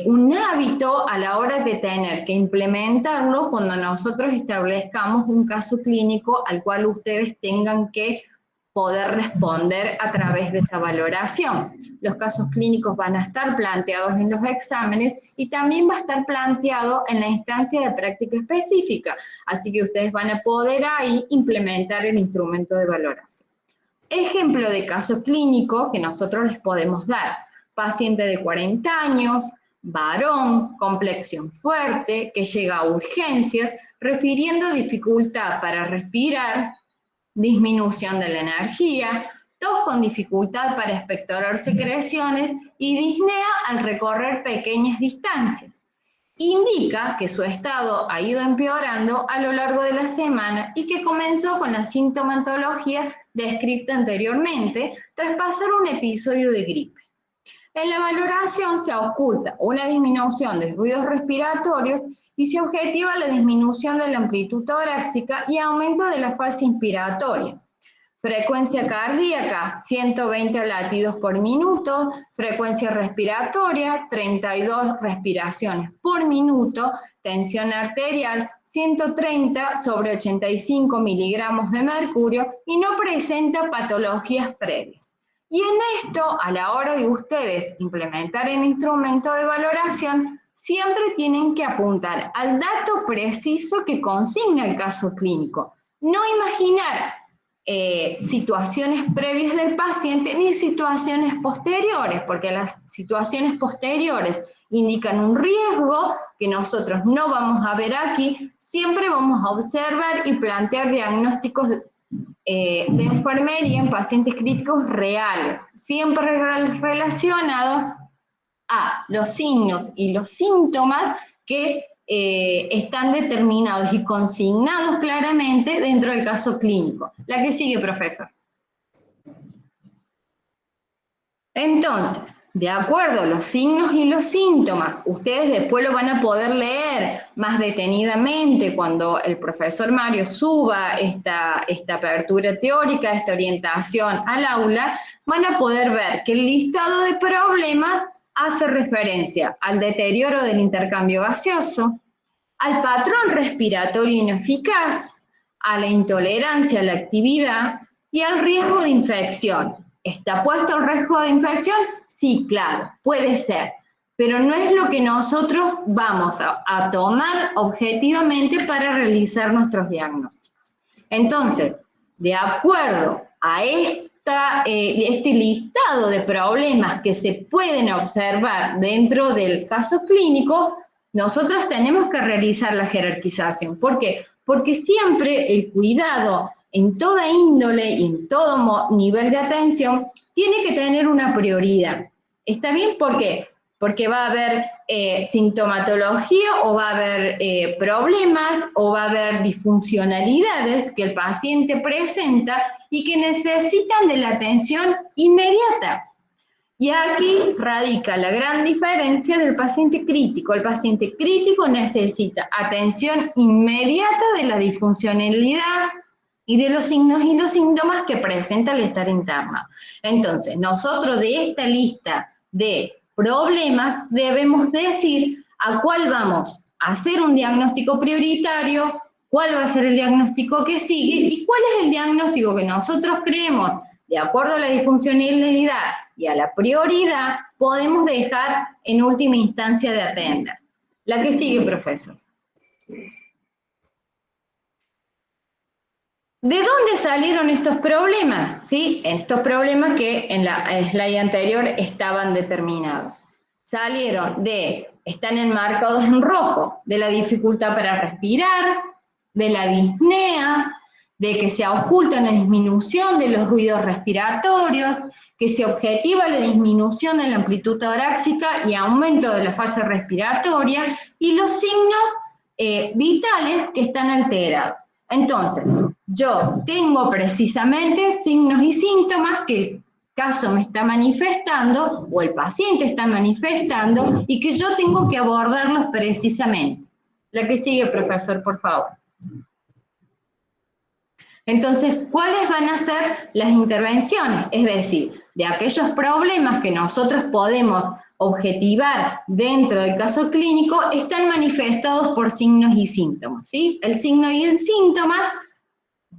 un hábito a la hora de tener que implementarlo cuando nosotros establezcamos un caso clínico al cual ustedes tengan que poder responder a través de esa valoración. Los casos clínicos van a estar planteados en los exámenes y también va a estar planteado en la instancia de práctica específica, así que ustedes van a poder ahí implementar el instrumento de valoración. Ejemplo de caso clínico que nosotros les podemos dar: paciente de 40 años, varón, complexión fuerte, que llega a urgencias, refiriendo dificultad para respirar, disminución de la energía, tos con dificultad para expectorar secreciones y disnea al recorrer pequeñas distancias. Indica que su estado ha ido empeorando a lo largo de la semana y que comenzó con la sintomatología descrita anteriormente tras pasar un episodio de gripe. En la valoración se oculta una disminución de ruidos respiratorios y se objetiva la disminución de la amplitud torácica y aumento de la fase inspiratoria. Frecuencia cardíaca, 120 latidos por minuto. Frecuencia respiratoria, 32 respiraciones por minuto. Tensión arterial, 130/85 miligramos de mercurio y no presenta patologías previas. Y en esto, a la hora de ustedes implementar el instrumento de valoración, siempre tienen que apuntar al dato preciso que consigna el caso clínico. No imaginar situaciones previas del paciente ni situaciones posteriores, porque las situaciones posteriores indican un riesgo que nosotros no vamos a ver aquí. Siempre vamos a observar y plantear diagnósticos de enfermería en pacientes críticos reales, siempre relacionados a los signos y los síntomas que están determinados y consignados claramente dentro del caso clínico. La que sigue, profesor. Entonces, de acuerdo a los signos y los síntomas, ustedes después lo van a poder leer más detenidamente cuando el profesor Mario suba esta apertura teórica, esta orientación al aula, van a poder ver que el listado de problemas hace referencia al deterioro del intercambio gaseoso, al patrón respiratorio ineficaz, a la intolerancia a la actividad y al riesgo de infección. ¿Está puesto el riesgo de infección? Sí, claro, puede ser, pero no es lo que nosotros vamos a tomar objetivamente para realizar nuestros diagnósticos. Entonces, de acuerdo a este listado de problemas que se pueden observar dentro del caso clínico, nosotros tenemos que realizar la jerarquización. ¿Por qué? Porque siempre el cuidado en toda índole y en todo nivel de atención tiene que tener una prioridad. ¿Está bien? ¿Por qué? Porque va a haber sintomatología o va a haber problemas o va a haber disfuncionalidades que el paciente presenta y que necesitan de la atención inmediata. Y aquí radica la gran diferencia del paciente crítico. El paciente crítico necesita atención inmediata de la disfuncionalidad y de los signos y los síntomas que presenta el estar interno. Entonces, nosotros de esta lista de problemas debemos decir a cuál vamos a hacer un diagnóstico prioritario, cuál va a ser el diagnóstico que sigue y cuál es el diagnóstico que nosotros creemos, de acuerdo a la disfuncionalidad y a la prioridad, podemos dejar en última instancia de atender. La que sigue, profesor. ¿De dónde salieron estos problemas? ¿Sí? Estos problemas que en la slide anterior estaban determinados. Están enmarcados en rojo, de la dificultad para respirar, de la disnea, de que se oculta una disminución de los ruidos respiratorios, que se objetiva la disminución de la amplitud torácica y aumento de la fase respiratoria, y los signos vitales que están alterados. Entonces, yo tengo precisamente signos y síntomas que el caso me está manifestando o el paciente está manifestando y que yo tengo que abordarlos precisamente. La que sigue, profesor, por favor. Entonces, ¿cuáles van a ser las intervenciones? Es decir, de aquellos problemas que nosotros podemos objetivar dentro del caso clínico, están manifestados por signos y síntomas, ¿sí? El signo y el síntoma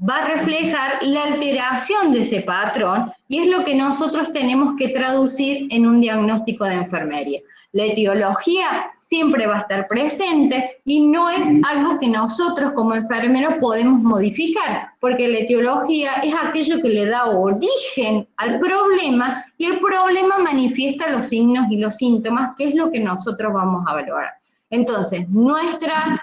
va a reflejar la alteración de ese patrón y es lo que nosotros tenemos que traducir en un diagnóstico de enfermería. La etiología siempre va a estar presente y no es algo que nosotros como enfermeros podemos modificar, porque la etiología es aquello que le da origen al problema y el problema manifiesta los signos y los síntomas, que es lo que nosotros vamos a valorar. Entonces, nuestra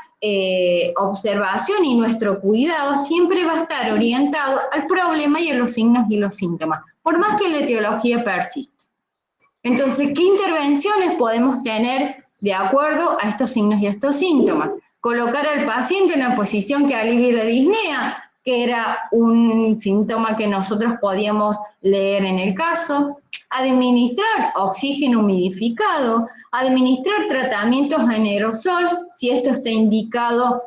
observación y nuestro cuidado siempre va a estar orientado al problema y a los signos y los síntomas, por más que la etiología persista. Entonces, ¿qué intervenciones podemos tener de acuerdo a estos signos y a estos síntomas? Colocar al paciente en una posición que alivie la disnea, que era un síntoma que nosotros podíamos leer en el caso, administrar oxígeno humidificado, administrar tratamientos en aerosol, si esto está indicado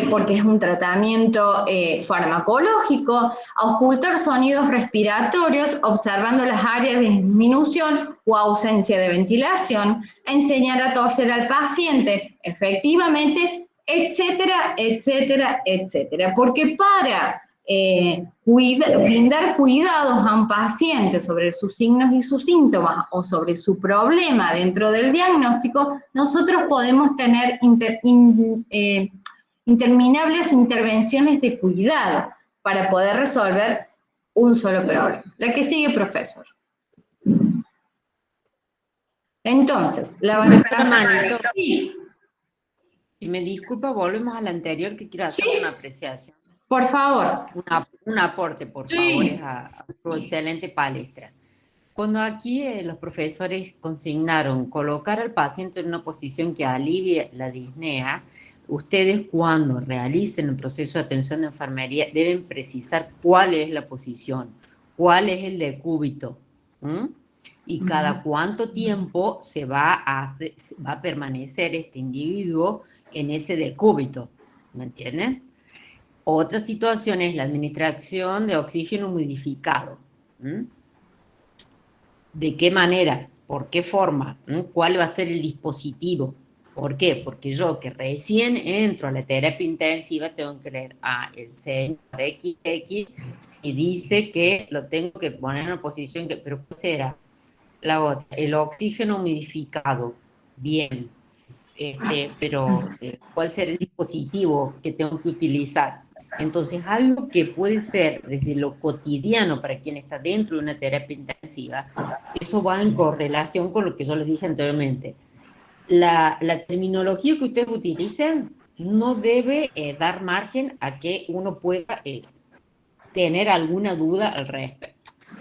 porque es un tratamiento farmacológico, ocultar sonidos respiratorios, observando las áreas de disminución o ausencia de ventilación, enseñar a toser al paciente, efectivamente, etcétera, etcétera, etcétera. Porque para brindar cuidados a un paciente sobre sus signos y sus síntomas o sobre su problema dentro del diagnóstico, nosotros podemos tener interminables intervenciones de cuidado para poder resolver un solo problema. La que sigue, profesor. Entonces, la valoración... Sí. Si me disculpa, volvemos a la anterior, que quiero hacer una apreciación. Por favor. Un aporte, por favor, a su excelente palestra. Cuando aquí los profesores consignaron colocar al paciente en una posición que alivie la disnea, ustedes cuando realicen el proceso de atención de enfermería deben precisar cuál es la posición, cuál es el decúbito, y cada cuánto tiempo se va a permanecer este individuo en ese decúbito, ¿me entienden? Otra situación es la administración de oxígeno humidificado. ¿De qué manera? ¿Por qué forma? ¿Cuál va a ser el dispositivo? ¿Por qué? Porque yo que recién entro a la terapia intensiva tengo que leer el señor XX, si dice que lo tengo que poner en una posición que, pero ¿cuál será? La otra, el oxígeno humidificado, bien, pero ¿cuál será el dispositivo que tengo que utilizar? Entonces, algo que puede ser desde lo cotidiano para quien está dentro de una terapia intensiva, eso va en correlación con lo que yo les dije anteriormente. La terminología que ustedes utilicen no debe dar margen a que uno pueda tener alguna duda al respecto.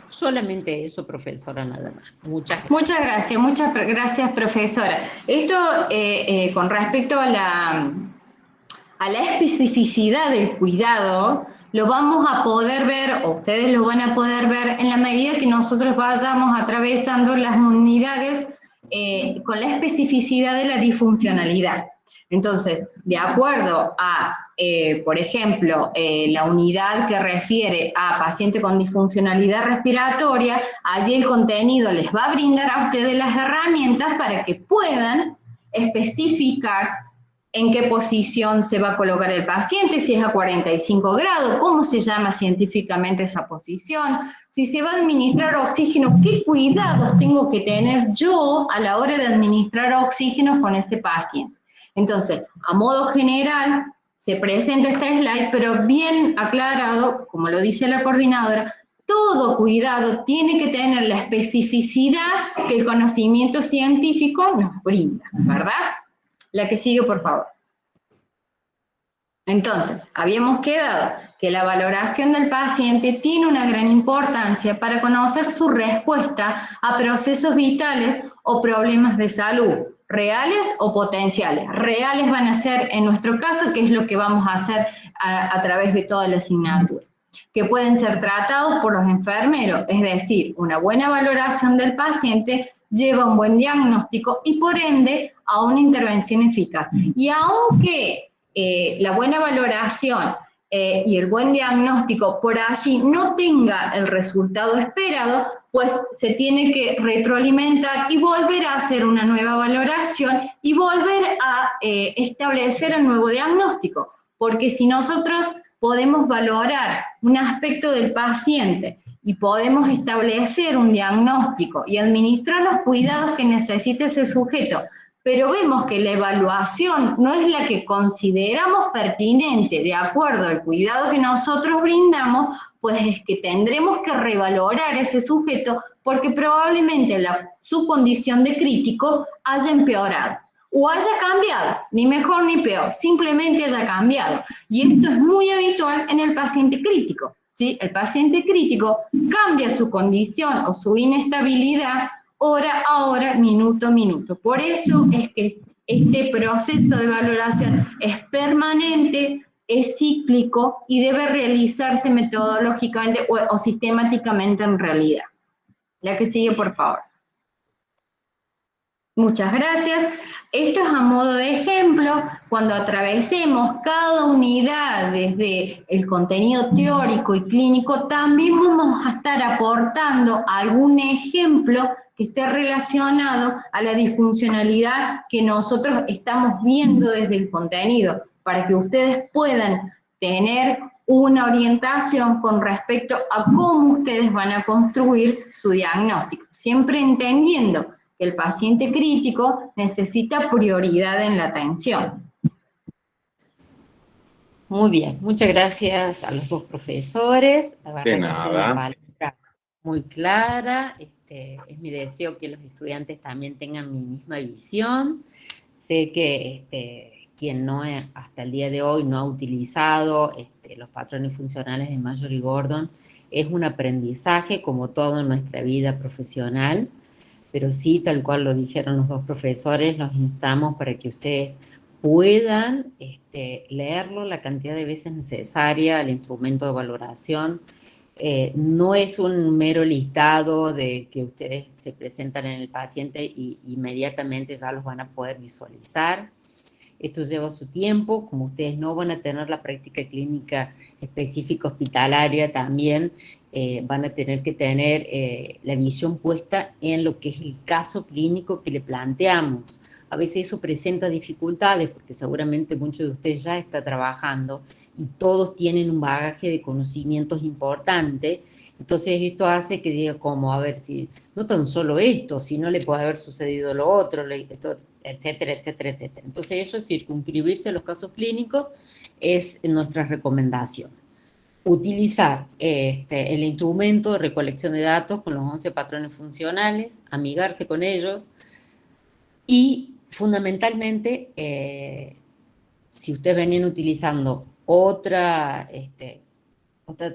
Solamente eso, profesora, nada más. Muchas gracias, profesora. Esto con respecto a la especificidad del cuidado, lo vamos a poder ver, o ustedes lo van a poder ver en la medida que nosotros vayamos atravesando las unidades con la especificidad de la disfuncionalidad. Entonces, de acuerdo a, por ejemplo, la unidad que refiere a paciente con disfuncionalidad respiratoria, allí el contenido les va a brindar a ustedes las herramientas para que puedan especificar en qué posición se va a colocar el paciente, si es a 45 grados, cómo se llama científicamente esa posición, si se va a administrar oxígeno, qué cuidados tengo que tener yo a la hora de administrar oxígeno con ese paciente. Entonces, a modo general, se presenta este slide, pero bien aclarado, como lo dice la coordinadora, todo cuidado tiene que tener la especificidad que el conocimiento científico nos brinda, ¿verdad? La que sigue, por favor. Entonces, habíamos quedado que la valoración del paciente tiene una gran importancia para conocer su respuesta a procesos vitales o problemas de salud, reales o potenciales. Reales van a ser, en nuestro caso, que es lo que vamos a hacer a través de toda la asignatura, que pueden ser tratados por los enfermeros, es decir, una buena valoración del paciente lleva un buen diagnóstico y por ende a una intervención eficaz. Y aunque la buena valoración y el buen diagnóstico por allí no tenga el resultado esperado, pues se tiene que retroalimentar y volver a hacer una nueva valoración y volver a establecer el nuevo diagnóstico. Porque si nosotros podemos valorar un aspecto del paciente y podemos establecer un diagnóstico y administrar los cuidados que necesita ese sujeto, pero vemos que la evaluación no es la que consideramos pertinente de acuerdo al cuidado que nosotros brindamos, pues es que tendremos que revalorar ese sujeto porque probablemente su condición de crítico haya empeorado o haya cambiado, ni mejor ni peor, simplemente haya cambiado. Y esto es muy habitual en el paciente crítico, ¿sí? El paciente crítico cambia su condición o su inestabilidad hora a hora, minuto a minuto. Por eso es que este proceso de valoración es permanente, es cíclico y debe realizarse metodológicamente o sistemáticamente en realidad. La que sigue, por favor. Muchas gracias. Esto es a modo de ejemplo, cuando atravesemos cada unidad desde el contenido teórico y clínico, también vamos a estar aportando algún ejemplo que esté relacionado a la disfuncionalidad que nosotros estamos viendo desde el contenido, para que ustedes puedan tener una orientación con respecto a cómo ustedes van a construir su diagnóstico, siempre entendiendo que el paciente crítico necesita prioridad en la atención. Muy bien, muchas gracias a los dos profesores. La verdad De que ha sido una nada. palabra muy clara. Es mi deseo que los estudiantes también tengan mi misma visión. Sé que quien no hasta el día de hoy no ha utilizado los patrones funcionales de Mayor y Gordon, es un aprendizaje como todo en nuestra vida profesional, pero sí, tal cual lo dijeron los dos profesores, los instamos para que ustedes puedan leerlo la cantidad de veces necesaria, el instrumento de valoración. No es un mero listado de que ustedes se presentan en el paciente y inmediatamente ya los van a poder visualizar. Esto lleva su tiempo, como ustedes no van a tener la práctica clínica específica hospitalaria también, van a tener que tener la visión puesta en lo que es el caso clínico que le planteamos. A veces eso presenta dificultades porque seguramente muchos de ustedes ya están trabajando y todos tienen un bagaje de conocimientos importante. Entonces esto hace que diga como, a ver, si no tan solo esto, si no le puede haber sucedido lo otro, esto, etcétera, etcétera, etcétera. Entonces eso, circunscribirse a los casos clínicos es nuestra recomendación. Utilizar el instrumento de recolección de datos con los 11 patrones funcionales, amigarse con ellos y fundamentalmente, si ustedes venían utilizando otra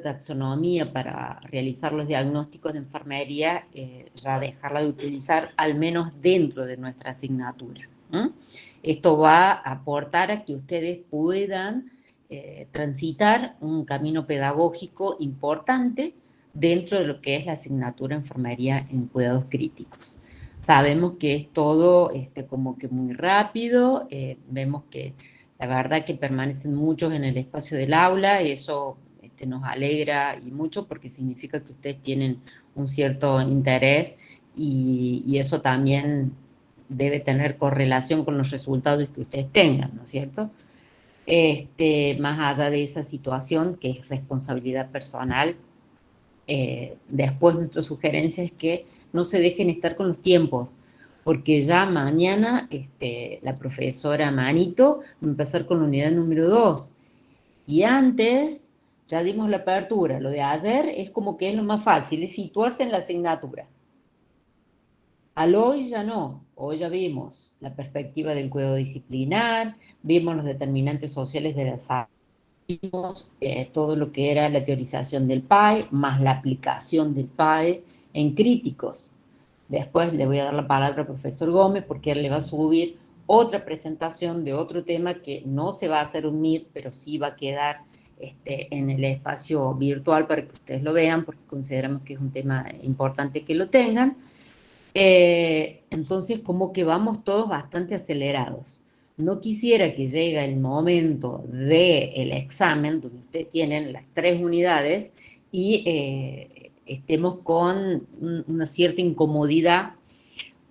taxonomía para realizar los diagnósticos de enfermería, ya dejarla de utilizar al menos dentro de nuestra asignatura. Esto va a aportar a que ustedes puedan transitar un camino pedagógico importante dentro de lo que es la asignatura enfermería en cuidados críticos. Sabemos que es todo como que muy rápido, vemos que la verdad que permanecen muchos en el espacio del aula, y eso nos alegra y mucho porque significa que ustedes tienen un cierto interés y eso también debe tener correlación con los resultados que ustedes tengan, ¿no es cierto? Más allá de esa situación que es responsabilidad personal, después nuestra sugerencia es que no se dejen estar con los tiempos, porque ya mañana la profesora Manito va a empezar con la unidad número 2, y antes ya dimos la apertura. Lo de ayer es como que es lo más fácil, es situarse en la asignatura. Al hoy ya no, hoy ya vimos la perspectiva del cuidado disciplinar, vimos los determinantes sociales de la salud, vimos todo lo que era la teorización del PAE, más la aplicación del PAE en críticos. Después le voy a dar la palabra al profesor Gómez porque él le va a subir otra presentación de otro tema que no se va a hacer un Meet, pero sí va a quedar en el espacio virtual para que ustedes lo vean, porque consideramos que es un tema importante que lo tengan. Entonces, como que vamos todos bastante acelerados. No quisiera que llegue el momento del examen, donde ustedes tienen las 3 unidades, y estemos con una cierta incomodidad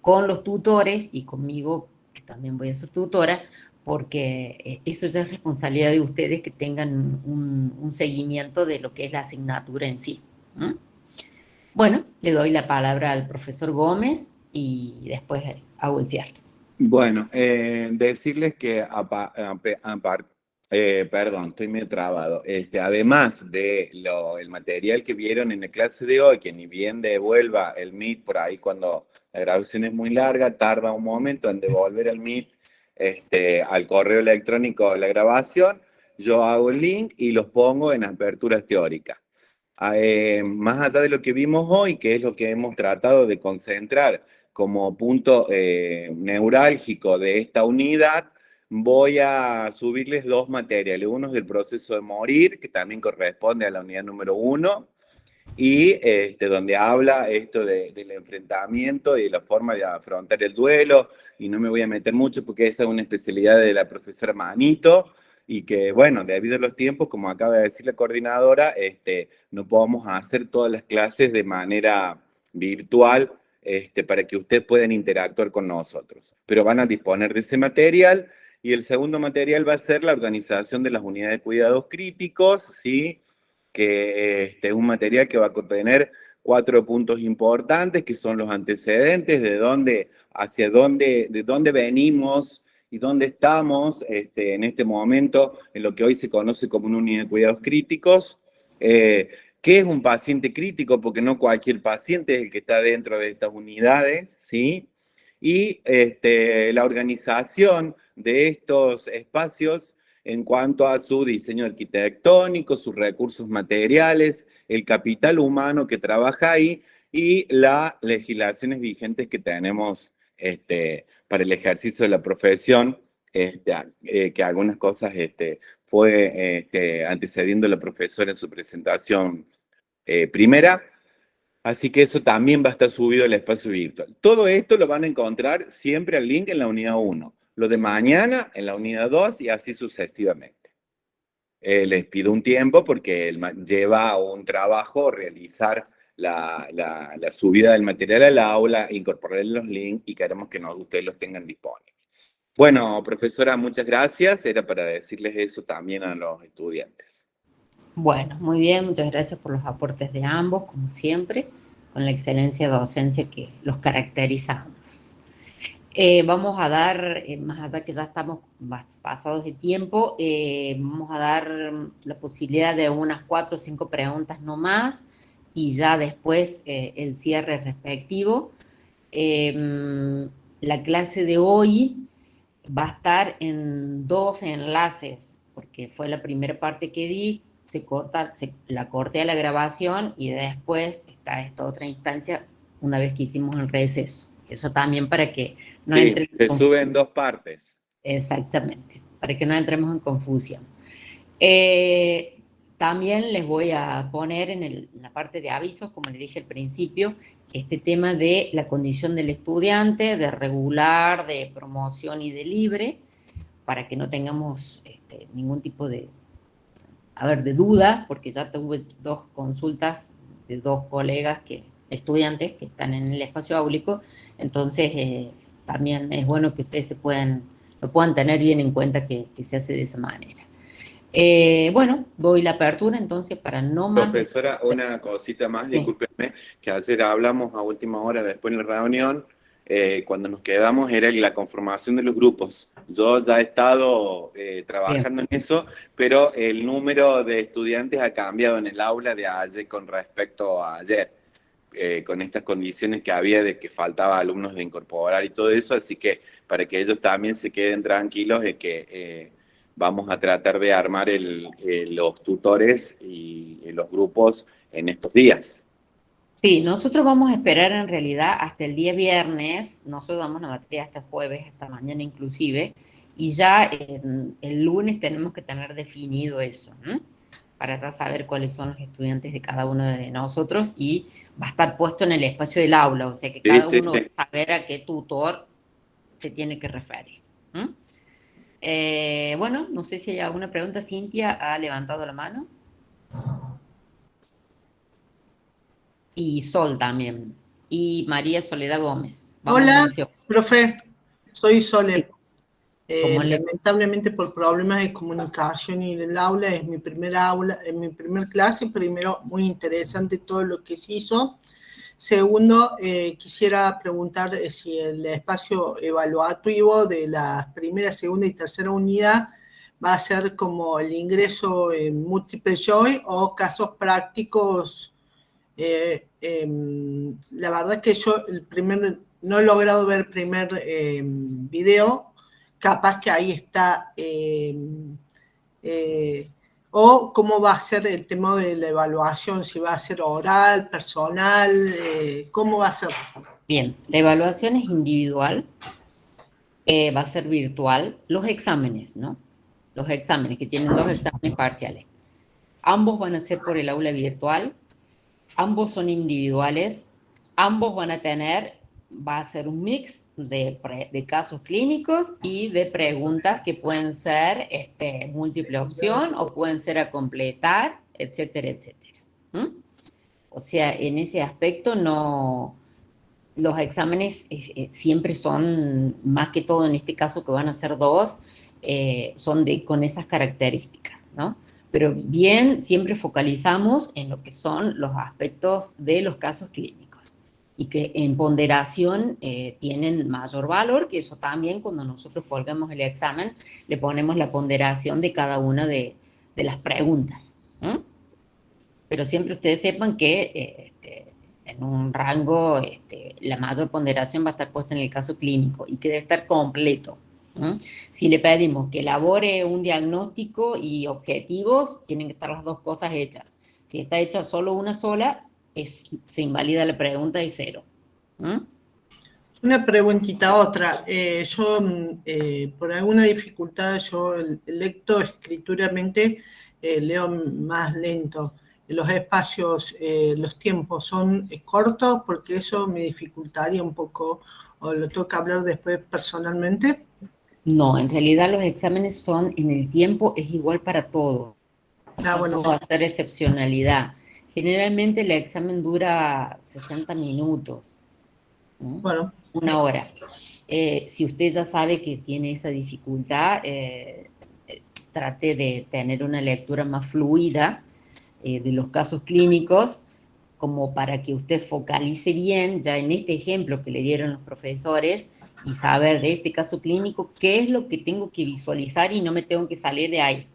con los tutores y conmigo, que también voy a ser tutora, porque eso ya es responsabilidad de ustedes que tengan un seguimiento de lo que es la asignatura en sí. Bueno, le doy la palabra al profesor Gómez y después hago el cierre. Bueno, decirles que perdón, estoy medio trabado. Además de el material que vieron en la clase de hoy, que ni bien devuelva el Meet por ahí cuando la grabación es muy larga, tarda un momento en devolver el Meet al correo electrónico la grabación, yo hago el link y los pongo en aperturas teóricas. Más allá de lo que vimos hoy, que es lo que hemos tratado de concentrar como punto neurálgico de esta unidad, voy a subirles 2 materiales. Uno es del proceso de morir, que también corresponde a la unidad número 1, y donde habla esto del enfrentamiento y de la forma de afrontar el duelo, y no me voy a meter mucho porque esa es una especialidad de la profesora Manito, y que, bueno, debido a los tiempos, como acaba de decir la coordinadora, no podemos hacer todas las clases de manera virtual, para que ustedes puedan interactuar con nosotros. Pero van a disponer de ese material, y el segundo material va a ser la organización de las unidades de cuidados críticos, ¿sí? Que es un material que va a contener 4 puntos importantes, que son los antecedentes, de dónde venimos y dónde estamos en este momento, en lo que hoy se conoce como una unidad de cuidados críticos. ¿Qué es un paciente crítico? Porque no cualquier paciente es el que está dentro de estas unidades, ¿sí? Y la organización de estos espacios en cuanto a su diseño arquitectónico, sus recursos materiales, el capital humano que trabaja ahí y las legislaciones vigentes que tenemos para el ejercicio de la profesión, que algunas cosas fue antecediendo a la profesora en su presentación primera. Así que eso también va a estar subido al espacio virtual. Todo esto lo van a encontrar siempre al link en la unidad 1. Lo de mañana en la unidad 2 y así sucesivamente. Les pido un tiempo porque lleva un trabajo realizar la subida del material al aula, incorporar los links y queremos que ustedes los tengan disponibles. Bueno, profesora, muchas gracias. Era para decirles eso también a los estudiantes. Bueno, muy bien, muchas gracias por los aportes de ambos, como siempre, con la excelencia de docencia que los caracteriza a ambos. Vamos a dar, más allá que ya estamos pasados de tiempo, vamos a dar la posibilidad de unas 4 o 5 preguntas no más, y ya después el cierre respectivo. La clase de hoy va a estar en 2 enlaces, porque fue la primera parte que di, la corté a la grabación y después está esta otra instancia una vez que hicimos el receso. Eso también para que no entre se sube en 2 partes. Exactamente, para que no entremos en confusión. También les voy a poner en la parte de avisos, como les dije al principio, este tema de la condición del estudiante, de regular, de promoción y de libre, para que no tengamos ningún tipo de duda, porque ya tuve 2 consultas de 2 colegas estudiantes que están en el espacio áulico, entonces también es bueno que ustedes lo puedan tener bien en cuenta que se hace de esa manera. Bueno, doy la apertura entonces para no más... Profesora, una cosita más, sí. Discúlpenme, que ayer hablamos a última hora después de la reunión, cuando nos quedamos era la conformación de los grupos. Yo ya he estado trabajando en eso, pero el número de estudiantes ha cambiado en el aula de ayer con respecto a ayer, con estas condiciones que había de que faltaba alumnos de incorporar y todo eso, así que para que ellos también se queden tranquilos de que vamos a tratar de armar los tutores y los grupos en estos días. Sí, nosotros vamos a esperar en realidad hasta el día viernes, nosotros damos la materia hasta jueves, hasta mañana inclusive, y ya el lunes tenemos que tener definido eso, para ya saber cuáles son los estudiantes de cada uno de nosotros, y va a estar puesto en el espacio del aula, o sea que cada uno va a saber a qué tutor se tiene que referir. Bueno, no sé si hay alguna pregunta. Cintia ha levantado la mano. Y Sol también. Y María Soledad Gómez. Hola, profe. Soy Sole. Lamentablemente por problemas de comunicación y del aula, es mi primera clase. Primero, muy interesante todo lo que se hizo. Segundo, quisiera preguntar si el espacio evaluativo de la primera, segunda y tercera unidad va a ser como el ingreso en múltiple choice o casos prácticos. La verdad que yo no he logrado ver el primer video, capaz que ahí está, o cómo va a ser el tema de la evaluación, si va a ser oral, personal, cómo va a ser. Bien, la evaluación es individual. va a ser virtual. Los exámenes, ¿no? Los exámenes, que tienen 2 exámenes parciales. Ambos van a ser por el aula virtual, ambos son individuales, ambos van a tener, va a ser un mix de casos clínicos y de preguntas que pueden ser múltiple opción o pueden ser a completar, etcétera, etcétera. O sea, en ese aspecto no... Los exámenes siempre son, más que todo en este caso que van a ser 2, son con esas características, ¿no? Pero bien, siempre focalizamos en lo que son los aspectos de los casos clínicos y que en ponderación tienen mayor valor, que eso también cuando nosotros colgamos el examen le ponemos la ponderación de cada una de las preguntas. Pero siempre ustedes sepan que en un rango la mayor ponderación va a estar puesta en el caso clínico y que debe estar completo. Si le pedimos que elabore un diagnóstico y objetivos, tienen que estar las 2 cosas hechas. Si está hecha solo una sola, se invalida la pregunta y 0. Una preguntita, otra. Yo, por alguna dificultad, yo lectoescrituramente leo más lento. Los espacios, los tiempos son cortos, porque eso me dificultaría un poco, o lo tengo que hablar después personalmente. No, en realidad los exámenes son en el tiempo, es igual para todo. Bueno. No va a ser excepcionalidad. Generalmente el examen dura 60 minutos. Bueno. 1 hora. Si usted ya sabe que tiene esa dificultad, trate de tener una lectura más fluida de los casos clínicos, como para que usted focalice bien, ya en este ejemplo que le dieron los profesores, y saber de este caso clínico qué es lo que tengo que visualizar y no me tengo que salir de ahí.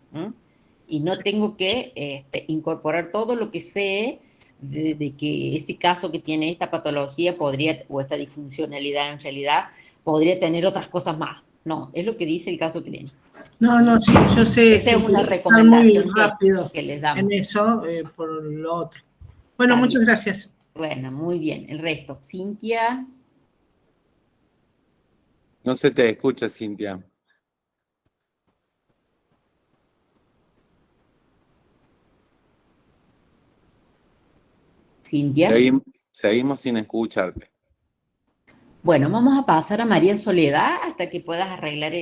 Y no tengo que incorporar todo lo que sé de que ese caso que tiene esta patología podría, o esta disfuncionalidad en realidad, podría tener otras cosas más. No, es lo que dice el caso clínico. No, sí, yo sé. Esa es una recomendación muy rápido que les damos. en eso, por lo otro. Bueno, muchas gracias. Bueno, muy bien. El resto. Cintia. No se te escucha, Cintia. Cintia. Seguimos sin escucharte. Bueno, vamos a pasar a María Soledad hasta que puedas arreglar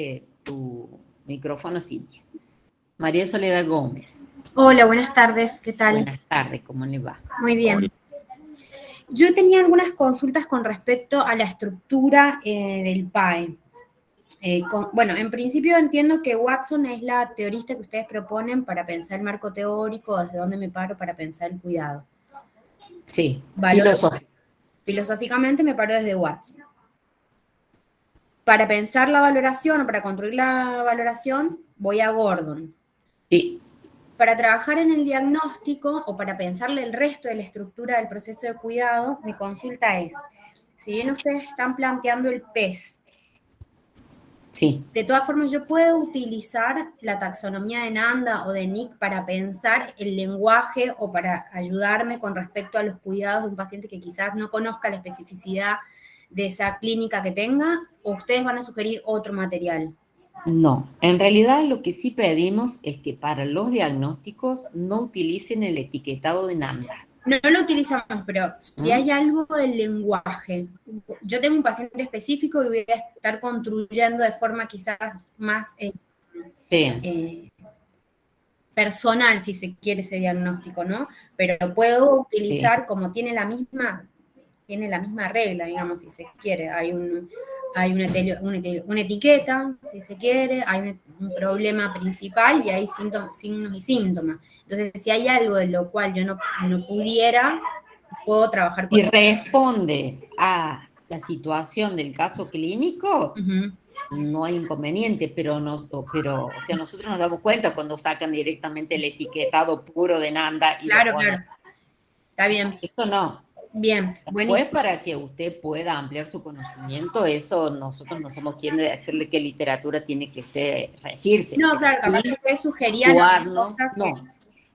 tu micrófono, Cintia. María Soledad Gómez. Hola, buenas tardes, ¿qué tal? Buenas tardes, ¿cómo le va? Muy bien. Yo tenía algunas consultas con respecto a la estructura del PAE. Bueno, en principio entiendo que Watson es la teorista que ustedes proponen para pensar el marco teórico, desde dónde me paro para pensar el cuidado. Sí, filosóficamente me paro desde Watson. Para pensar la valoración o para construir la valoración, voy a Gordon. Sí. Para trabajar en el diagnóstico o para pensarle el resto de la estructura del proceso de cuidado, mi consulta es, si bien ustedes están planteando el PES, sí. De todas formas yo puedo utilizar la taxonomía de Nanda o de Nick para pensar el lenguaje o para ayudarme con respecto a los cuidados de un paciente que quizás no conozca la especificidad de esa clínica que tenga, o ustedes van a sugerir otro material. No, en realidad lo que sí pedimos es que para los diagnósticos no utilicen el etiquetado de Nanda. No lo utilizamos, pero si hay algo del lenguaje, yo tengo un paciente específico y voy a estar construyendo de forma quizás más personal, si se quiere, ese diagnóstico, ¿no? Pero puedo utilizar, como tiene la misma regla, digamos, si se quiere, hay una etiqueta, si se quiere, hay un problema principal y hay signos y síntomas. Entonces, si hay algo de lo cual yo no pudiera, puedo trabajar con eso. Si responde a la situación del caso clínico, no hay inconveniente, pero o sea, nosotros nos damos cuenta cuando sacan directamente el etiquetado puro de Nanda. Y claro. Está bien. Esto no. Bien, buenísimo. Pues para que usted pueda ampliar su conocimiento, eso nosotros no somos quienes de decirle qué literatura tiene que usted regirse. No, claro, capaz que usted sugería cosas que...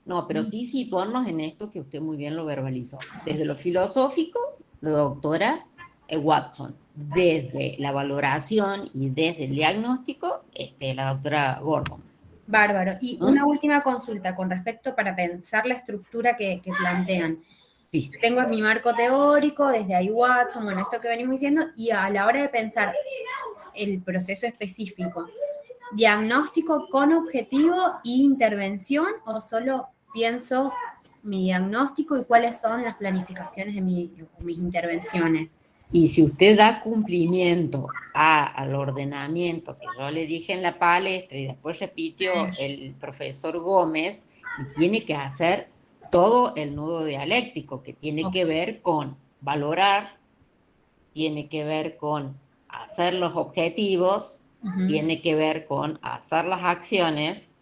No, pero sí situarnos en esto que usted muy bien lo verbalizó. Desde lo filosófico, la doctora Watson. desde la valoración y desde el diagnóstico, la doctora Gordon. Bárbaro. Y ¿No? una última consulta con respecto para pensar la estructura que plantean. Sí. Tengo mi marco teórico, desde ahí Watson, bueno, esto que venimos diciendo, y a la hora de pensar el proceso específico, ¿diagnóstico con objetivo e intervención o solo pienso mi diagnóstico y cuáles son las planificaciones de mis intervenciones? Y si usted da cumplimiento al ordenamiento que yo le dije en la palestra y después repitió el profesor Gómez, y tiene que hacer todo el nudo dialéctico, que tiene que ver con valorar, tiene que ver con hacer los objetivos, tiene que ver con hacer las acciones.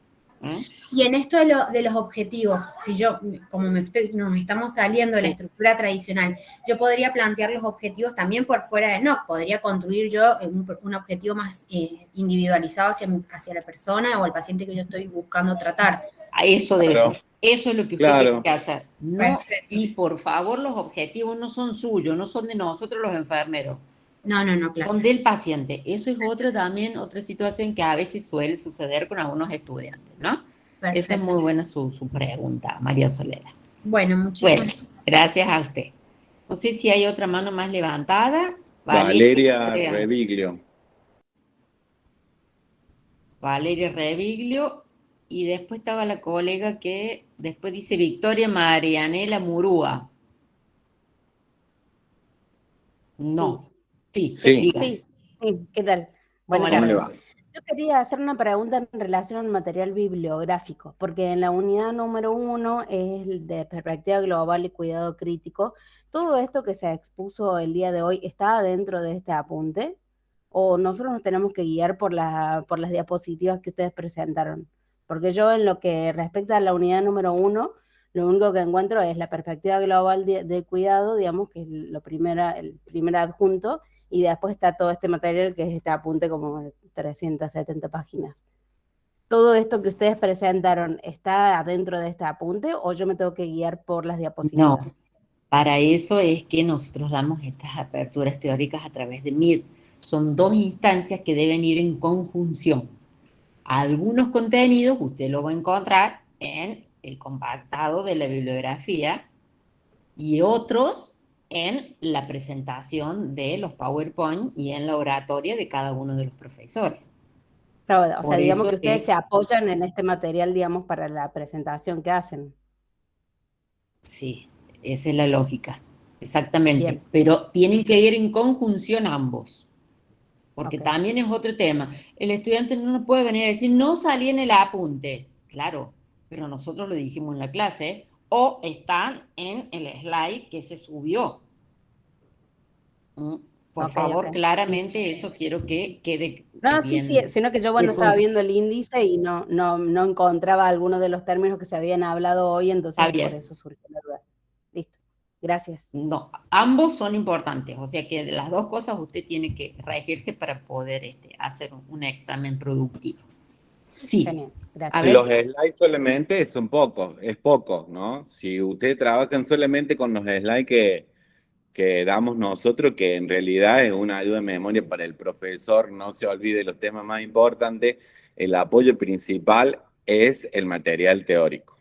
Y en esto de los objetivos, si yo, como nos estamos saliendo de la estructura tradicional, yo podría plantear los objetivos también por fuera de NOC, podría construir yo un objetivo más individualizado hacia la persona o al paciente que yo estoy buscando tratar. Eso debe ser. Eso es lo que usted tiene que hacer. No, y por favor, los objetivos no son suyos, no son de nosotros los enfermeros. No, claro. Son del paciente. Eso es otra situación que a veces suele suceder con algunos estudiantes, ¿no? Perfecto. Esa es muy buena su pregunta, María Soledad. Bueno, muchísimas gracias. Gracias a usted. No sé si hay otra mano más levantada. Valeria Reviglio. Valeria Reviglio. Y después estaba la colega que después dice Victoria Marianela Murúa. No. Sí, ¿qué tal? Bueno, ¿Cómo le va? Yo quería hacer una pregunta en relación al material bibliográfico, porque en la unidad número 1 es de perspectiva global y cuidado crítico. ¿Todo esto que se expuso el día de hoy está dentro de este apunte? ¿O nosotros nos tenemos que guiar por las diapositivas que ustedes presentaron? Porque yo en lo que respecta a la unidad número 1, lo único que encuentro es la perspectiva global del cuidado, digamos, que es el primer adjunto, y después está todo este material que es este apunte como de 370 páginas. ¿Todo esto que ustedes presentaron está dentro de este apunte o yo me tengo que guiar por las diapositivas? No, para eso es que nosotros damos estas aperturas teóricas a través de MIR. Son dos instancias que deben ir en conjunción. Algunos contenidos usted lo va a encontrar en el compactado de la bibliografía y otros en la presentación de los PowerPoint y en la oratoria de cada uno de los profesores. Claro, o sea, digamos que ustedes se apoyan en este material, digamos, para la presentación que hacen. Sí, esa es la lógica, exactamente. Bien. Pero tienen que ir en conjunción ambos, porque también es otro tema. El estudiante no nos puede venir a decir, no salí en el apunte. Claro, pero nosotros lo dijimos en la clase, o están en el slide que se subió. Por favor, claramente eso quiero que quede bien. Sí, sino que yo, estaba viendo el índice y no encontraba algunos de los términos que se habían hablado hoy, entonces por eso surgió la duda. Listo, gracias. No, ambos son importantes, o sea que de las dos cosas usted tiene que regirse para poder hacer un examen productivo. Sí. Genial, gracias. Los slides solamente son pocos, es poco, ¿no? Si ustedes trabajan solamente con los slides que damos nosotros, que en realidad es una ayuda de memoria para el profesor, no se olvide los temas más importantes, el apoyo principal es el material teórico.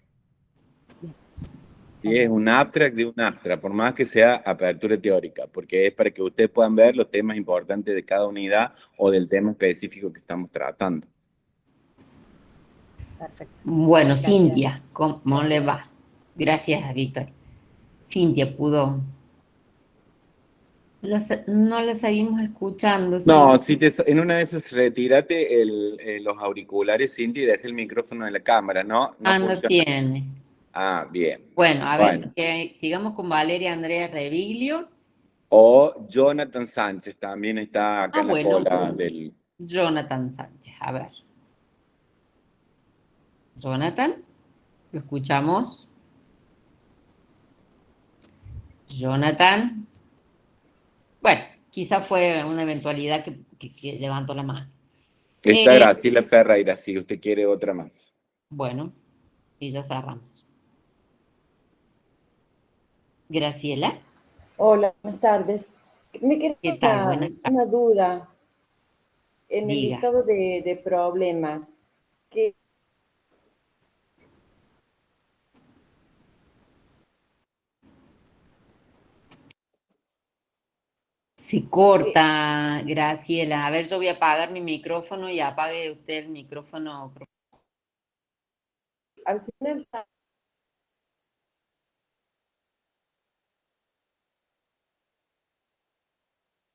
Sí, es un abstract de un abstract, por más que sea apertura teórica, porque es para que ustedes puedan ver los temas importantes de cada unidad o del tema específico que estamos tratando. Perfecto. Bueno, gracias. Cintia, ¿cómo le va? Gracias, Víctor. Cintia pudo... No la seguimos escuchando. No, si en una de esas retírate los auriculares, Cintia, y deja el micrófono en la cámara, ¿no? No tiene. Ah, bien. Bueno, a ver, sigamos con Valeria Andrea Reviglio. O Jonathan Sánchez, también está acá en la cola del... Jonathan Sánchez, a ver. Jonathan, ¿lo escuchamos? Jonathan. Bueno, quizá fue una eventualidad que levantó la mano. Está Graciela Ferreira, si usted quiere otra más. Bueno, y ya cerramos. Graciela. Hola, buenas tardes. Me queda ¿Qué tal? Buenas tardes. una duda. En el Diga. listado de problemas, que Se corta, Graciela. A ver, yo voy a apagar mi micrófono y apague usted el micrófono. al final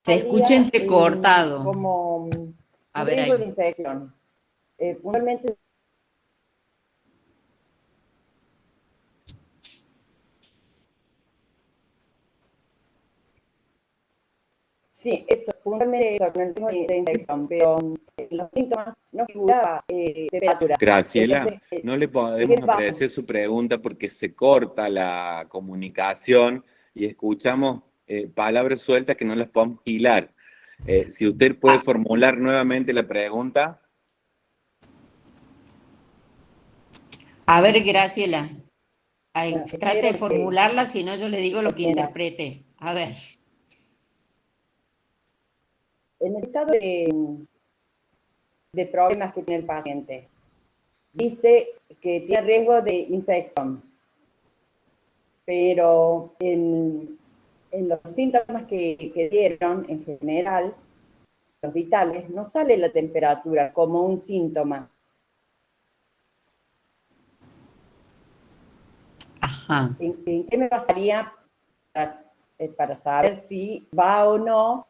Se escucha salía entrecortado. como A un ver riesgo ahí. de infección. Puntualmente sí, eso, puntualmente eso, con el riesgo de infección, pero los síntomas no figuraba temperatura. Graciela, Entonces, no le ¿qué podemos pasa? apreciar su pregunta porque se corta la comunicación y escuchamos palabras sueltas que no las podemos hilar. Si usted puede formular nuevamente la pregunta. A ver, Graciela. Ay, Bueno, trate de espero que formularla, si no yo le digo lo que Mira. interprete. A ver. en el estado de problemas que tiene el paciente, dice que tiene riesgo de infección, pero en los síntomas que dieron en general, los vitales, no sale la temperatura como un síntoma. Ajá. ¿En qué me basaría para saber si va o no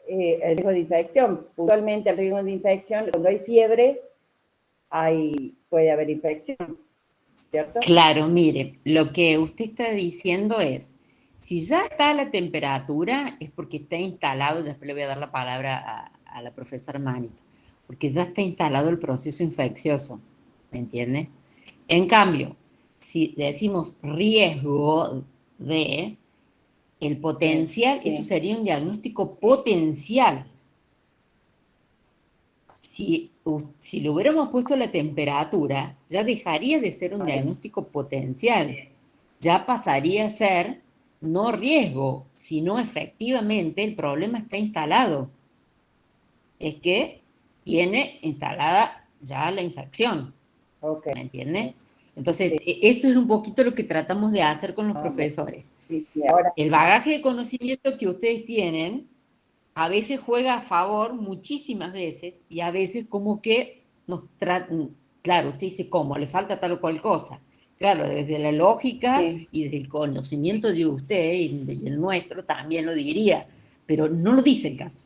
el riesgo de infección? Puntualmente el riesgo de infección, cuando hay fiebre, puede haber infección, ¿cierto? Claro, mire, lo que usted está diciendo es, si ya está la temperatura, es porque está instalado, después le voy a dar la palabra a la profesora Manito, porque ya está instalado el proceso infeccioso, ¿me entiende? En cambio, si decimos riesgo de el potencial, Sí. eso sería un diagnóstico potencial. Si le hubiéramos puesto la temperatura, ya dejaría de ser un diagnóstico potencial, ya pasaría a ser no riesgo, sino efectivamente el problema está instalado. Es que tiene instalada ya la infección. Okay. ¿Me entiende? Entonces, eso es un poquito lo que tratamos de hacer con los profesores. Sí, ahora, El bagaje de conocimiento que ustedes tienen a veces juega a favor, muchísimas veces, y a veces como que nos tratan, claro, usted dice, ¿cómo? Le falta tal o cual cosa. Claro, desde la lógica y desde el conocimiento de usted y el nuestro también lo diría, pero no lo dice el caso.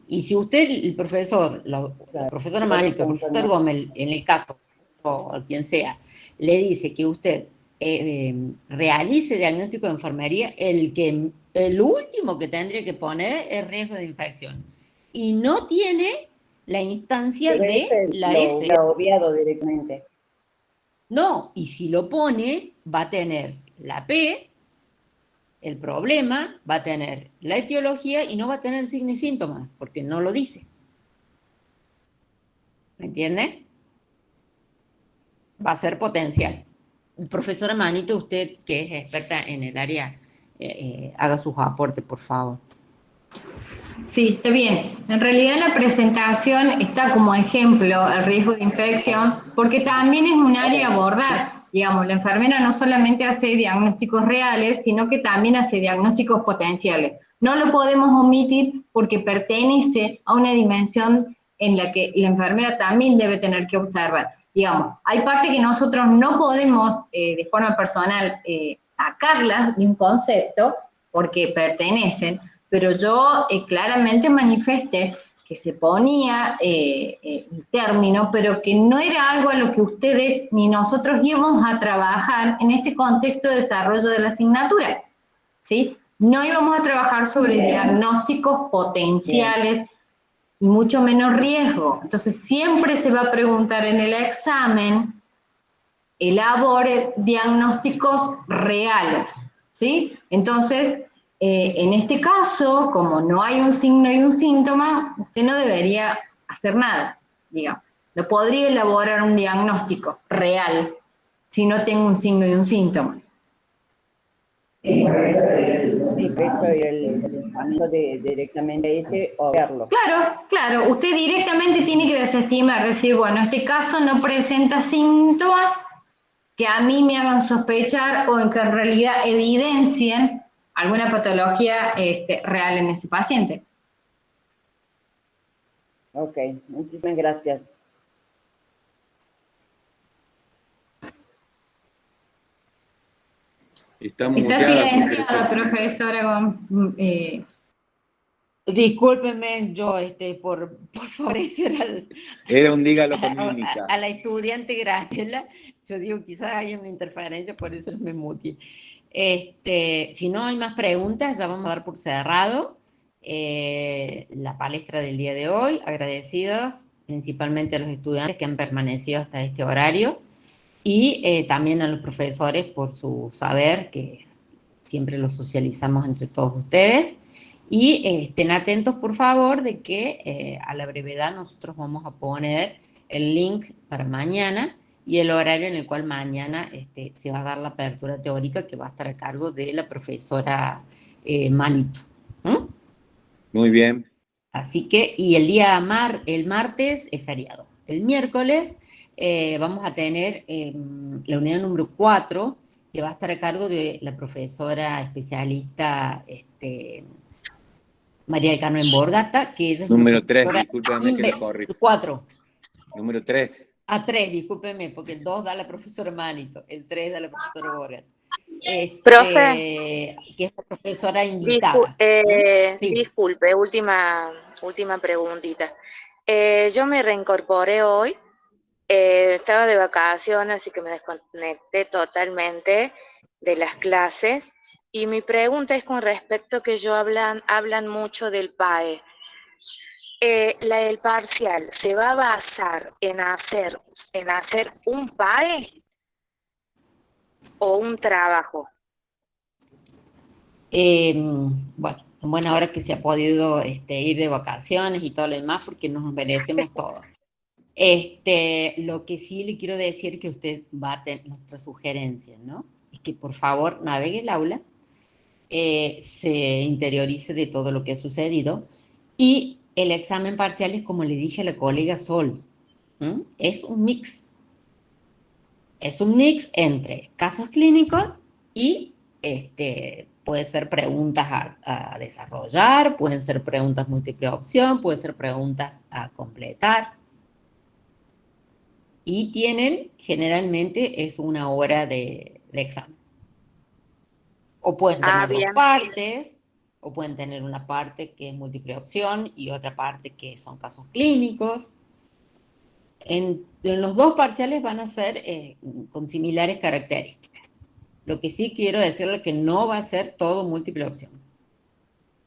Y si usted, el profesor, la profesora Manito, el profesor Gómez, en el caso, o quien sea, le dice que usted realice diagnóstico de enfermería, el último que tendría que poner es riesgo de infección. Y no tiene la instancia de la S. Lo obviado directamente. No, y si lo pone, va a tener la P, el problema, va a tener la etiología y no va a tener signos y síntomas, porque no lo dice. ¿Me entiende? Va a ser potencial. Profesora Manito, usted que es experta en el área, haga sus aportes, por favor. Sí, está bien. En realidad en la presentación está como ejemplo el riesgo de infección, porque también es un área a abordar. Digamos, la enfermera no solamente hace diagnósticos reales, sino que también hace diagnósticos potenciales. No lo podemos omitir porque pertenece a una dimensión en la que la enfermera también debe tener que observar. Digamos, hay partes que nosotros no podemos de forma personal sacarlas de un concepto porque pertenecen, pero yo claramente manifesté que se ponía el término, pero que no era algo a lo que ustedes ni nosotros íbamos a trabajar en este contexto de desarrollo de la asignatura, ¿sí? No íbamos a trabajar sobre diagnósticos potenciales y mucho menos riesgo. Entonces siempre se va a preguntar en el examen, elabore diagnósticos reales, ¿sí? Entonces, en este caso, como no hay un signo y un síntoma, usted no debería hacer nada, digamos. No podría elaborar un diagnóstico real si no tengo un signo y un síntoma. Sí, eso directamente ese o verlo. Claro, usted directamente tiene que desestimar, decir, bueno, este caso no presenta síntomas que a mí me hagan sospechar o en que en realidad evidencien alguna patología real en ese paciente. Ok, muchísimas gracias. Está Está muteada, silenciada, profesora. profesora. Discúlpeme yo por favorecer Era un dígalo con mímica. a la estudiante Graciela. Yo digo, quizás hay una interferencia, por eso me muteé. Si no hay más preguntas, ya vamos a dar por cerrado la palestra del día de hoy. Agradecidos principalmente a los estudiantes que han permanecido hasta este horario y también a los profesores por su saber, que siempre lo socializamos entre todos ustedes. Y estén atentos, por favor, de que a la brevedad nosotros vamos a poner el link para mañana y el horario en el cual mañana se va a dar la apertura teórica que va a estar a cargo de la profesora Manito. Muy bien. Así que, y el martes es feriado. El miércoles vamos a tener la unidad número 4, que va a estar a cargo de la profesora especialista María del Carmen Borgata, que ella es número 3, discúlpeme que le corrí. 4. Número 3. 3, discúlpeme, porque el 2 da la profesora Manito, el 3 da la profesora Borgata. Profe, que es la profesora invitada. Sí. Disculpe, última preguntita. Yo me reincorporé hoy, estaba de vacaciones, así que me desconecté totalmente de las clases. Y mi pregunta es con respecto que hablan mucho del PAE. El parcial, ¿se va a basar en hacer un PAE o un trabajo? Bueno, en buena hora que se ha podido ir de vacaciones y todo lo demás, porque nos merecemos todo. Lo que sí le quiero decir que usted va a tener nuestra sugerencia, ¿no? Es que por favor navegue el aula, se interiorice de todo lo que ha sucedido y el examen parcial es, como le dije a la colega Sol, es un mix. Es un mix entre casos clínicos y puede ser preguntas a desarrollar, pueden ser preguntas múltiple opción, pueden ser preguntas a completar. Y generalmente es una hora de examen. O pueden tener dos partes, o pueden tener una parte que es múltiple opción y otra parte que son casos clínicos. En los dos parciales van a ser con similares características. Lo que sí quiero decirle es que no va a ser todo múltiple opción.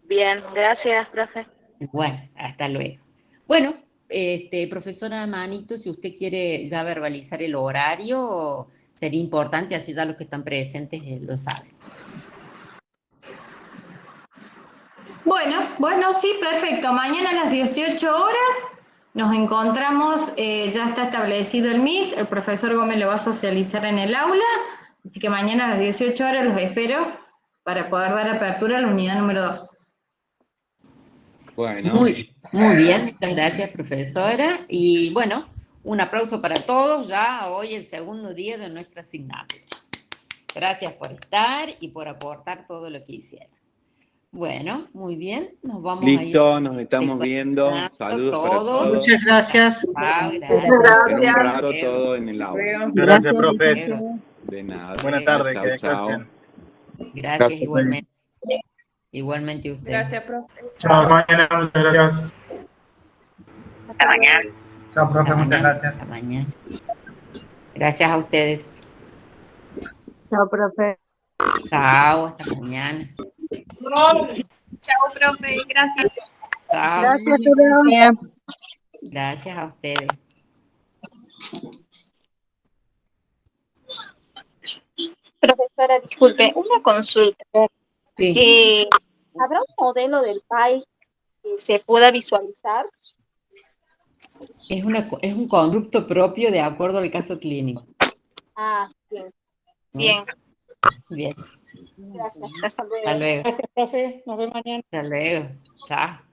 Bien, gracias, profe. Bueno, hasta luego. Bueno, profesora Manito, si usted quiere ya verbalizar el horario, sería importante, así ya los que están presentes lo saben. Bueno, sí, perfecto. Mañana a las 18 horas nos encontramos, ya está establecido el Meet, el profesor Gómez lo va a socializar en el aula, así que mañana a las 18 horas los espero para poder dar apertura a la unidad número 2. Bueno. Muy bien, muchas gracias, profesora. Y bueno, un aplauso para todos, ya hoy el segundo día de nuestra asignatura. Gracias por estar y por aportar todo lo que hicieron. Bueno, muy bien, nos vamos Listo, a ir. Nos estamos viendo. Saludos para todos. Muchas gracias. Muchas gracias. En un rato todo en el aula. Gracias, profe. De nada. Buenas tardes. Chao, chao. Gracias igualmente. Igualmente usted. Gracias, profe. Chao, mañana. Muchas gracias. Hasta mañana. Chao, profe. Hasta Muchas mañana, gracias. hasta mañana. Gracias a ustedes. Chao, profe. Chao, hasta mañana. Chao, profe. Gracias. Chao. Gracias, Gracias a ustedes. Profesora, disculpe, una consulta. Sí. ¿Habrá un modelo del PAI que se pueda visualizar? Es un conducto propio de acuerdo al caso clínico. Ah, bien. Bien. Bien. Gracias, hasta luego. Hasta luego. Gracias, profe. Nos vemos mañana. Hasta luego. Chao.